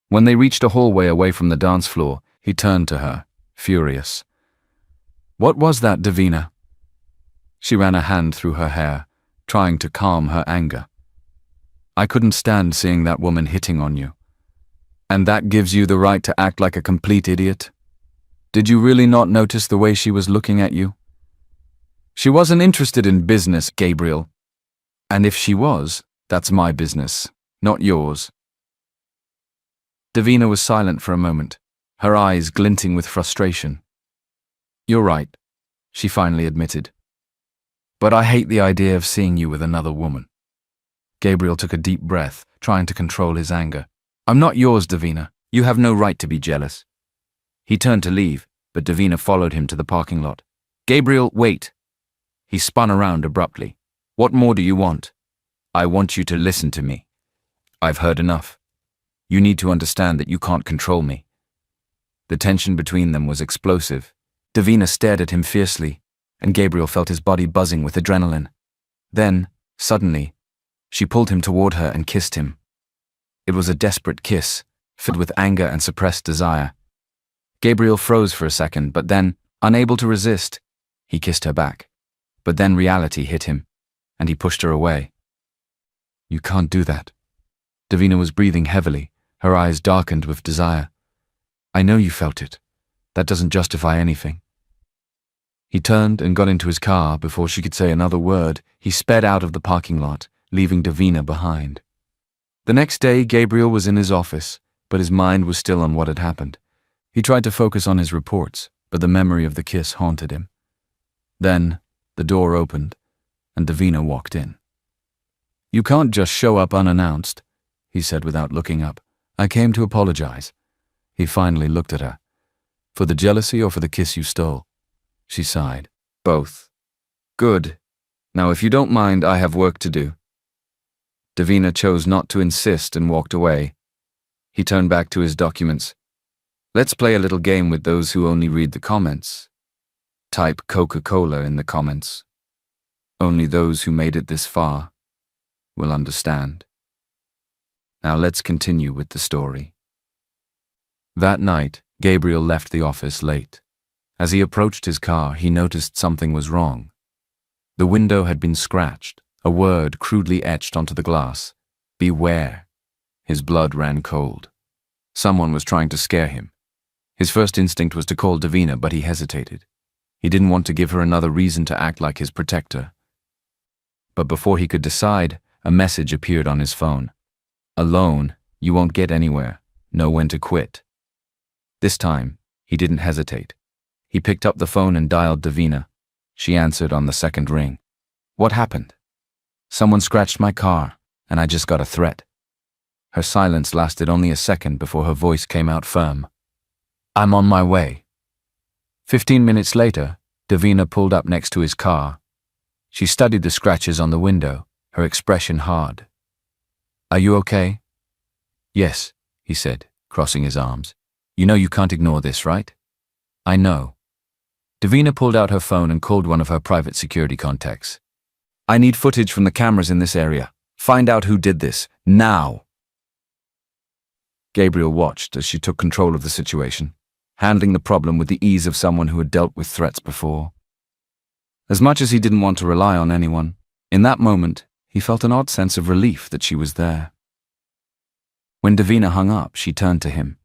When they reached a hallway away from the dance floor, he turned to her, furious. "What was that, Davina?" She ran a hand through her hair, trying to calm her anger. "I couldn't stand seeing that woman hitting on you. And that gives you the right to act like a complete idiot? Did you really not notice the way she was looking at you?" "She wasn't interested in business, Gabriel. And if she was, that's my business, not yours." Davina was silent for a moment, her eyes glinting with frustration. "You're right," she finally admitted. "But I hate the idea of seeing you with another woman." Gabriel took a deep breath, trying to control his anger. "I'm not yours, Davina. You have no right to be jealous." He turned to leave, but Davina followed him to the parking lot. "Gabriel, wait." He spun around abruptly. "What more do you want?" "I want you to listen to me. I've heard enough. You need to understand that you can't control me." The tension between them was explosive. Davina stared at him fiercely, and Gabriel felt his body buzzing with adrenaline. Then, suddenly, she pulled him toward her and kissed him. It was a desperate kiss, filled with anger and suppressed desire. Gabriel froze for a second, but then, unable to resist, he kissed her back. But then reality hit him, and he pushed her away. "You can't do that." Davina was breathing heavily, her eyes darkened with desire. "I know you felt it. That doesn't justify anything." He turned and got into his car. Before she could say another word, he sped out of the parking lot, leaving Davina behind. The next day, Gabriel was in his office, but his mind was still on what had happened. He tried to focus on his reports, but the memory of the kiss haunted him. Then, the door opened, and Davina walked in. "You can't just show up unannounced," he said without looking up. "I came to apologize." He finally looked at her. "For the jealousy or for the kiss you stole?" She sighed. "Both." "Good. Now, if you don't mind, I have work to do." Davina chose not to insist and walked away. He turned back to his documents. "Let's play a little game with those who only read the comments. Type Coca-Cola in the comments. Only those who made it this far will understand." Now let's continue with the story. That night, Gabriel left the office late. As he approached his car, he noticed something was wrong. The window had been scratched, a word crudely etched onto the glass. Beware. His blood ran cold. Someone was trying to scare him. His first instinct was to call Davina, but he hesitated. He didn't want to give her another reason to act like his protector. But before he could decide, a message appeared on his phone. Alone, you won't get anywhere. Know when to quit. This time, he didn't hesitate. He picked up the phone and dialed Davina. She answered on the second ring. What happened? Someone scratched my car, and I just got a threat. Her silence lasted only a second before her voice came out firm. I'm on my way. 15 minutes later, Davina pulled up next to his car. She studied the scratches on the window, her expression hard. Are you okay? Yes, he said, crossing his arms. You know you can't ignore this, right? I know. Davina pulled out her phone and called one of her private security contacts. I need footage from the cameras in this area. Find out who did this, now. Gabriel watched as she took control of the situation, handling the problem with the ease of someone who had dealt with threats before. As much as he didn't want to rely on anyone, in that moment, he felt an odd sense of relief that she was there. When Davina hung up, she turned to him.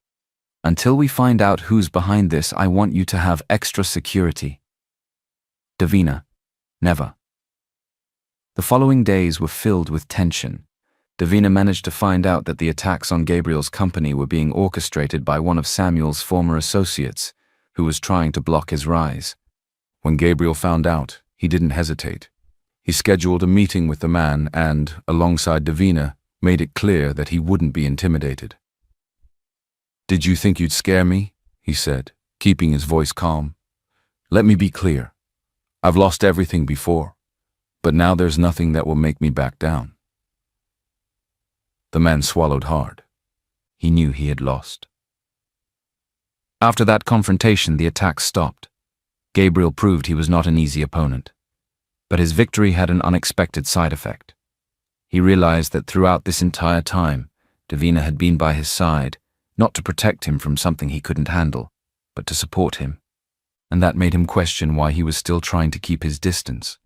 Until we find out who's behind this, I want you to have extra security. Davina, never. The following days were filled with tension. Davina managed to find out that the attacks on Gabriel's company were being orchestrated by one of Samuel's former associates, who was trying to block his rise. When Gabriel found out, he didn't hesitate. He scheduled a meeting with the man and, alongside Davina, made it clear that he wouldn't be intimidated. Did you think you'd scare me? He said, keeping his voice calm. Let me be clear. I've lost everything before, but now there's nothing that will make me back down. The man swallowed hard. He knew he had lost. After that confrontation, the attacks stopped. Gabriel proved he was not an easy opponent. But his victory had an unexpected side effect. He realized that throughout this entire time, Davina had been by his side, not to protect him from something he couldn't handle, but to support him. And that made him question why he was still trying to keep his distance.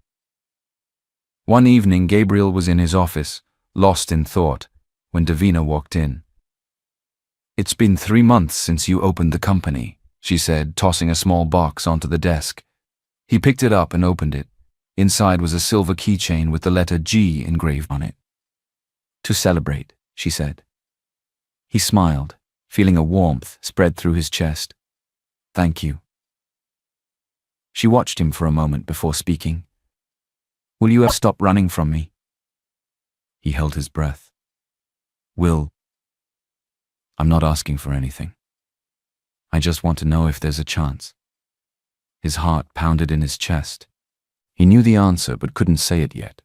One evening, Gabriel was in his office, lost in thought, when Davina walked in. It's been 3 months since you opened the company, she said, tossing a small box onto the desk. He picked it up and opened it. Inside was a silver keychain with the letter G engraved on it. To celebrate, she said. He smiled, feeling a warmth spread through his chest. Thank you. She watched him for a moment before speaking. Will you ever stop running from me? He held his breath. I'm not asking for anything. I just want to know if there's a chance. His heart pounded in his chest. He knew the answer but couldn't say it yet.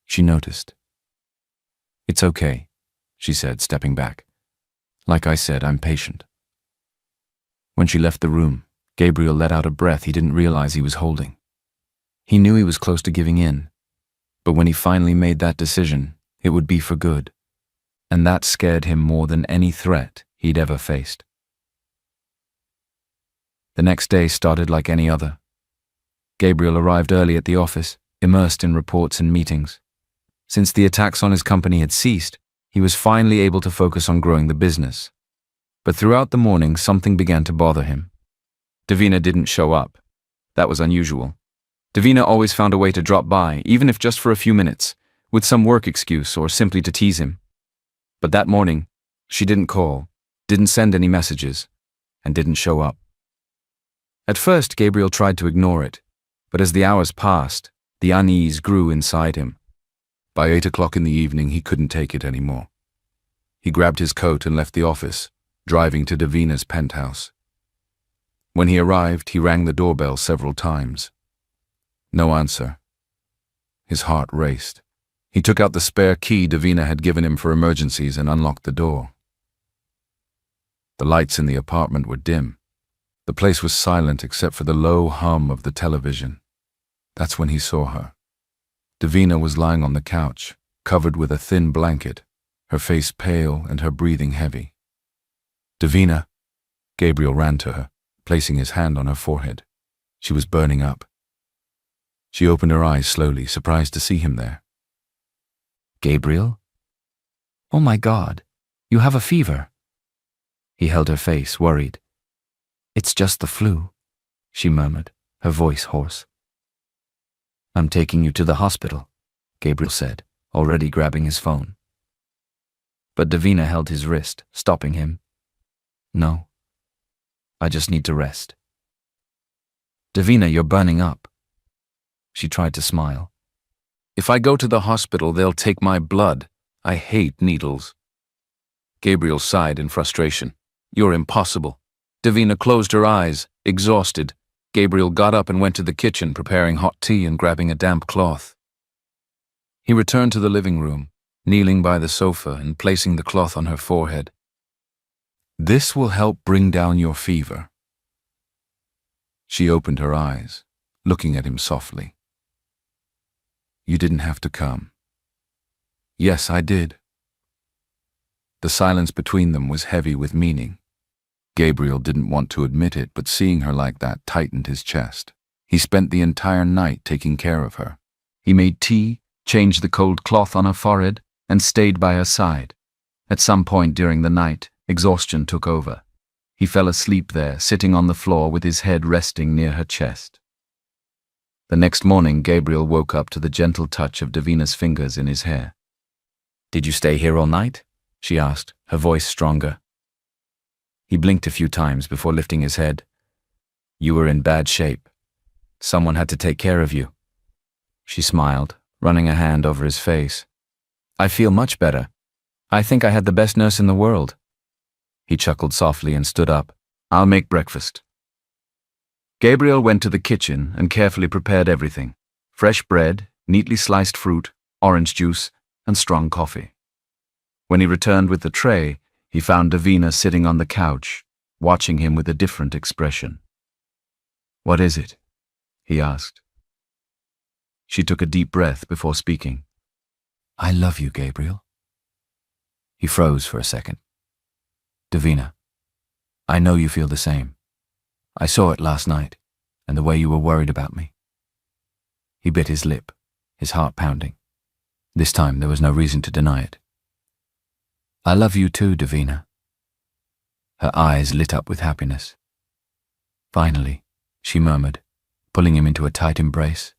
She noticed. It's okay, she said, stepping back. Like I said, I'm patient. When she left the room, Gabriel let out a breath he didn't realize he was holding. He knew he was close to giving in, but when he finally made that decision, it would be for good. And that scared him more than any threat he'd ever faced. The next day started like any other. Gabriel arrived early at the office, immersed in reports and meetings. Since the attacks on his company had ceased, he was finally able to focus on growing the business. But throughout the morning, something began to bother him. Davina didn't show up. That was unusual. Davina always found a way to drop by, even if just for a few minutes, with some work excuse or simply to tease him. But that morning, she didn't call, didn't send any messages, and didn't show up. At first, Gabriel tried to ignore it, but as the hours passed, the unease grew inside him. By 8 o'clock in the evening, he couldn't take it anymore. He grabbed his coat and left the office, driving to Davina's penthouse. When he arrived, he rang the doorbell several times. No answer. His heart raced. He took out the spare key Davina had given him for emergencies and unlocked the door. The lights in the apartment were dim. The place was silent except for the low hum of the television. That's when he saw her. Davina was lying on the couch, covered with a thin blanket, her face pale and her breathing heavy. Davina, Gabriel ran to her, placing his hand on her forehead. She was burning up. She opened her eyes slowly, surprised to see him there. Gabriel? Oh my God, you have a fever. He held her face, worried. It's just the flu, she murmured, her voice hoarse. I'm taking you to the hospital, Gabriel said, already grabbing his phone. But Davina held his wrist, stopping him. No, I just need to rest. Davina, you're burning up. She tried to smile. If I go to the hospital, they'll take my blood. I hate needles. Gabriel sighed in frustration. You're impossible. Davina closed her eyes, exhausted. Gabriel got up and went to the kitchen, preparing hot tea and grabbing a damp cloth. He returned to the living room, kneeling by the sofa and placing the cloth on her forehead. This will help bring down your fever. She opened her eyes, looking at him softly. You didn't have to come. Yes, I did. The silence between them was heavy with meaning. Gabriel didn't want to admit it, but seeing her like that tightened his chest. He spent the entire night taking care of her. He made tea, changed the cold cloth on her forehead, and stayed by her side. At some point during the night, exhaustion took over. He fell asleep there, sitting on the floor with his head resting near her chest. The next morning, Gabriel woke up to the gentle touch of Davina's fingers in his hair. Did you stay here all night? She asked, her voice stronger. He blinked a few times before lifting his head. You were in bad shape. Someone had to take care of you. She smiled, running a hand over his face. I feel much better. I think I had the best nurse in the world. He chuckled softly and stood up. I'll make breakfast. Gabriel went to the kitchen and carefully prepared everything. Fresh bread, neatly sliced fruit, orange juice, and strong coffee. When he returned with the tray, he found Davina sitting on the couch, watching him with a different expression. What is it? He asked. She took a deep breath before speaking. I love you, Gabriel. He froze for a second. Davina, I know you feel the same. I saw it last night, and the way you were worried about me. He bit his lip, his heart pounding. This time there was no reason to deny it. I love you too, Davina. Her eyes lit up with happiness. Finally, she murmured, pulling him into a tight embrace.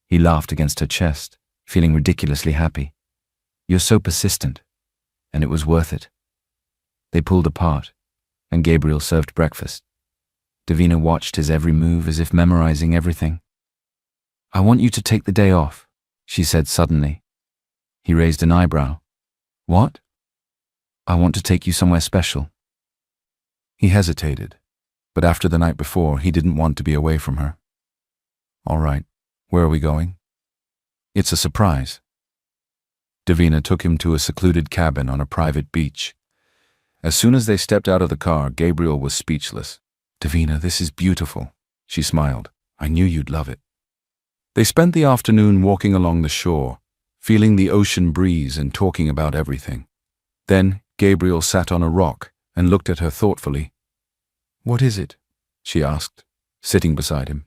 He laughed against her chest, feeling ridiculously happy. You're so persistent, and it was worth it. They pulled apart, and Gabriel served breakfast. Davina watched his every move as if memorizing everything. I want you to take the day off, she said suddenly. He raised an eyebrow. What? I want to take you somewhere special. He hesitated, but after the night before, he didn't want to be away from her. All right, where are we going? It's a surprise. Davina took him to a secluded cabin on a private beach. As soon as they stepped out of the car, Gabriel was speechless. Davina, this is beautiful, she smiled. I knew you'd love it. They spent the afternoon walking along the shore, feeling the ocean breeze and talking about everything. Then Gabriel sat on a rock and looked at her thoughtfully. What is it? She asked, sitting beside him.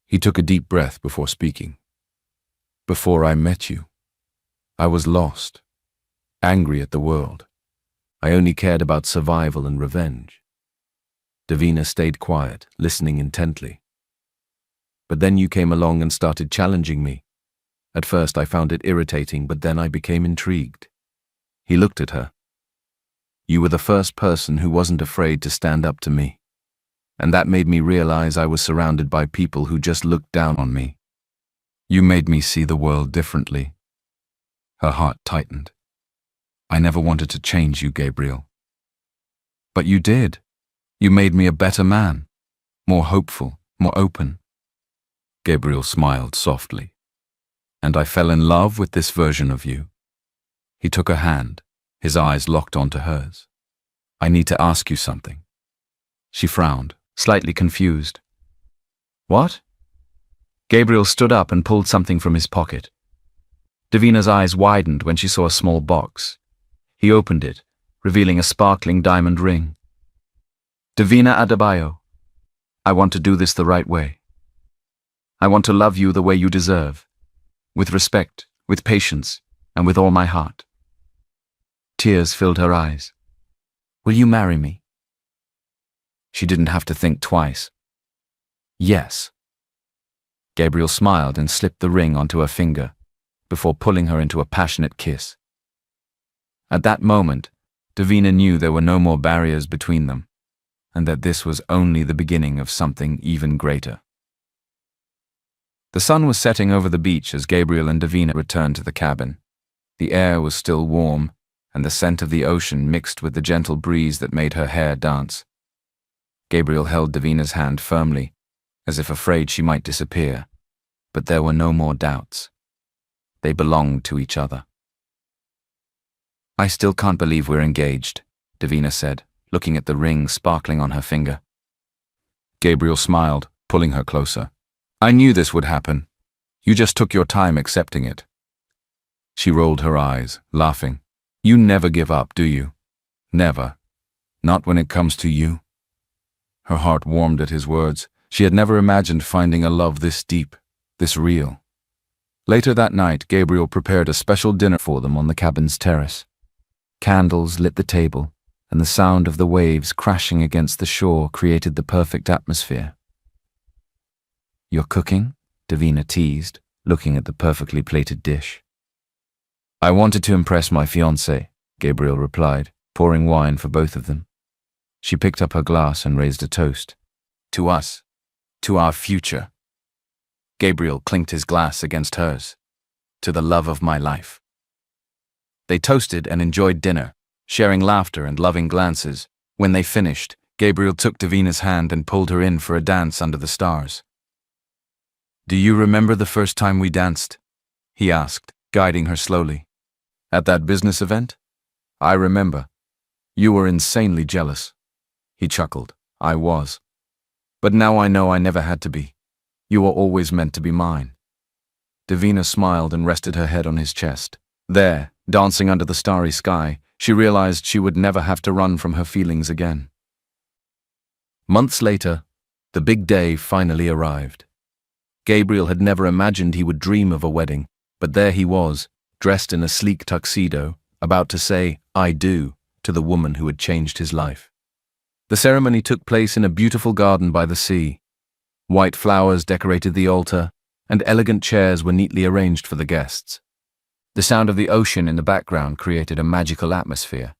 He took a deep breath before speaking. Before I met you, I was lost, angry at the world. I only cared about survival and revenge. Davina stayed quiet, listening intently. But then you came along and started challenging me. At first I found it irritating, but then I became intrigued. He looked at her. You were the first person who wasn't afraid to stand up to me. And that made me realize I was surrounded by people who just looked down on me. You made me see the world differently. Her heart tightened. I never wanted to change you, Gabriel. But you did. You made me a better man, more hopeful, more open. Gabriel smiled softly. And I fell in love with this version of you. He took her hand, his eyes locked onto hers. I need to ask you something. She frowned, slightly confused. What? Gabriel stood up and pulled something from his pocket. Davina's eyes widened when she saw a small box. He opened it, revealing a sparkling diamond ring. Davina Adebayo, I want to do this the right way. I want to love you the way you deserve, with respect, with patience, and with all my heart. Tears filled her eyes. Will you marry me? She didn't have to think twice. Yes. Gabriel smiled and slipped the ring onto her finger, before pulling her into a passionate kiss. At that moment, Davina knew there were no more barriers between them, and that this was only the beginning of something even greater. The sun was setting over the beach as Gabriel and Davina returned to the cabin. The air was still warm, and the scent of the ocean mixed with the gentle breeze that made her hair dance. Gabriel held Davina's hand firmly, as if afraid she might disappear, but there were no more doubts. They belonged to each other. I still can't believe we're engaged, Davina said, looking at the ring sparkling on her finger. Gabriel smiled, pulling her closer. I knew this would happen. You just took your time accepting it. She rolled her eyes, laughing. You never give up, do you? Never. Not when it comes to you. Her heart warmed at his words. She had never imagined finding a love this deep, this real. Later that night, Gabriel prepared a special dinner for them on the cabin's terrace. Candles lit the table, and the sound of the waves crashing against the shore created the perfect atmosphere. You're cooking? Davina teased, looking at the perfectly plated dish. I wanted to impress my fiancé, Gabriel replied, pouring wine for both of them. She picked up her glass and raised a toast. To us. To our future. Gabriel clinked his glass against hers. To the love of my life. They toasted and enjoyed dinner, sharing laughter and loving glances. When they finished, Gabriel took Davina's hand and pulled her in for a dance under the stars. Do you remember the first time we danced? He asked, guiding her slowly. At that business event? I remember. You were insanely jealous. He chuckled. I was. But now I know I never had to be. You were always meant to be mine. Davina smiled and rested her head on his chest. There, dancing under the starry sky, she realized she would never have to run from her feelings again. Months later, the big day finally arrived. Gabriel had never imagined he would dream of a wedding, but there he was, dressed in a sleek tuxedo, about to say, I do, to the woman who had changed his life. The ceremony took place in a beautiful garden by the sea. White flowers decorated the altar, and elegant chairs were neatly arranged for the guests. The sound of the ocean in the background created a magical atmosphere.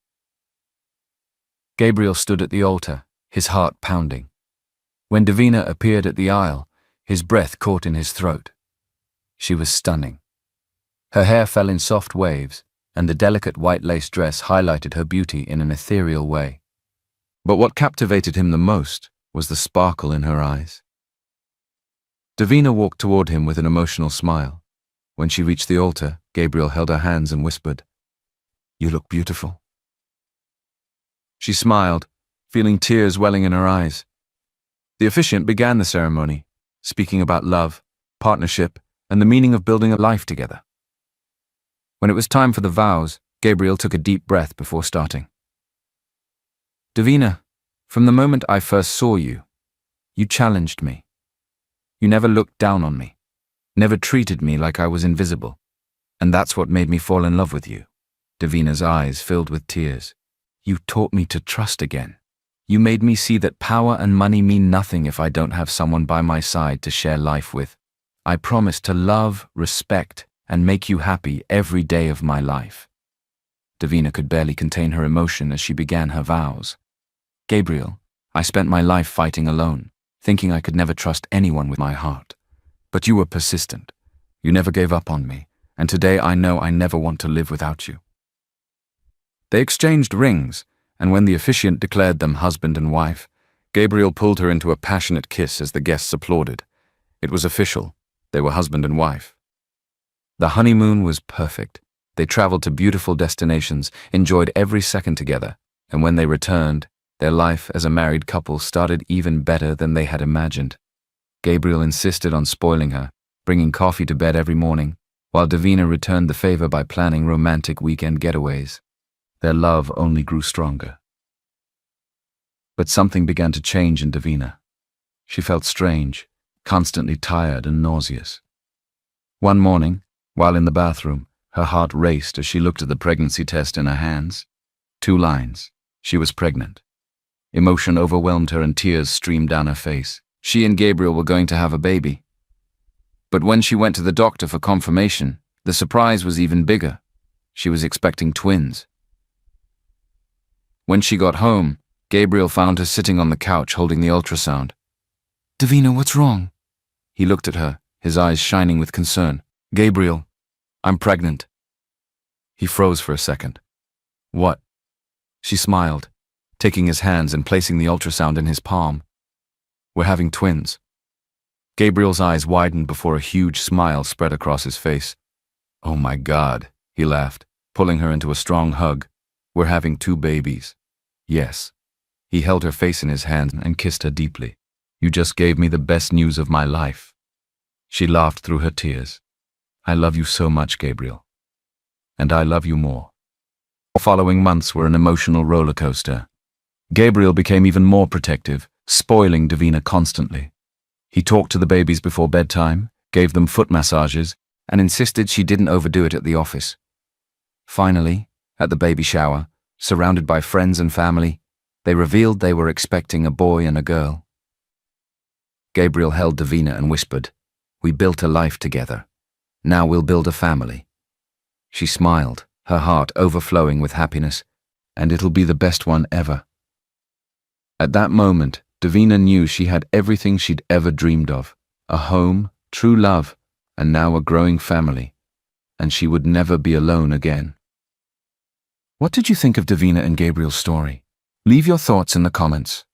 Gabriel stood at the altar, his heart pounding. When Davina appeared at the aisle, his breath caught in his throat. She was stunning. Her hair fell in soft waves, and the delicate white lace dress highlighted her beauty in an ethereal way. But what captivated him the most was the sparkle in her eyes. Davina walked toward him with an emotional smile. When she reached the altar, Gabriel held her hands and whispered, You look beautiful. She smiled, feeling tears welling in her eyes. The officiant began the ceremony, speaking about love, partnership, and the meaning of building a life together. When it was time for the vows, Gabriel took a deep breath before starting. Davina, from the moment I first saw you, you challenged me. You never looked down on me, never treated me like I was invisible, and that's what made me fall in love with you. Davina's eyes filled with tears. You taught me to trust again. You made me see that power and money mean nothing if I don't have someone by my side to share life with. I promise to love, respect, and make you happy every day of my life. Davina could barely contain her emotion as she began her vows. Gabriel, I spent my life fighting alone, thinking I could never trust anyone with my heart. But you were persistent. You never gave up on me, and today I know I never want to live without you. They exchanged rings, and when the officiant declared them husband and wife, Gabriel pulled her into a passionate kiss as the guests applauded. It was official. They were husband and wife. The honeymoon was perfect. They traveled to beautiful destinations, enjoyed every second together, and when they returned, their life as a married couple started even better than they had imagined. Gabriel insisted on spoiling her, bringing coffee to bed every morning, while Davina returned the favor by planning romantic weekend getaways. Their love only grew stronger. But something began to change in Davina. She felt strange, constantly tired and nauseous. One morning, while in the bathroom, her heart raced as she looked at the pregnancy test in her hands. 2 lines. She was pregnant. Emotion overwhelmed her and tears streamed down her face. She and Gabriel were going to have a baby. But when she went to the doctor for confirmation, the surprise was even bigger. She was expecting twins. When she got home, Gabriel found her sitting on the couch holding the ultrasound. "Davina, what's wrong?" He looked at her, his eyes shining with concern. "Gabriel, I'm pregnant." He froze for a second. "What?" She smiled, taking his hands and placing the ultrasound in his palm. "We're having twins." Gabriel's eyes widened before a huge smile spread across his face. "Oh my God," he laughed, pulling her into a strong hug. "We're having 2 babies." "Yes." He held her face in his hands and kissed her deeply. "You just gave me the best news of my life." She laughed through her tears. "I love you so much, Gabriel. And I love you more." The following months were an emotional roller coaster. Gabriel became even more protective, spoiling Davina constantly. He talked to the babies before bedtime, gave them foot massages, and insisted she didn't overdo it at the office. Finally, at the baby shower, surrounded by friends and family, they revealed they were expecting a boy and a girl. Gabriel held Davina and whispered, "We built a life together. Now we'll build a family." She smiled, her heart overflowing with happiness, "And it'll be the best one ever." At that moment, Davina knew she had everything she'd ever dreamed of: a home, true love, and now a growing family. And she would never be alone again. What did you think of Davina and Gabriel's story? Leave your thoughts in the comments.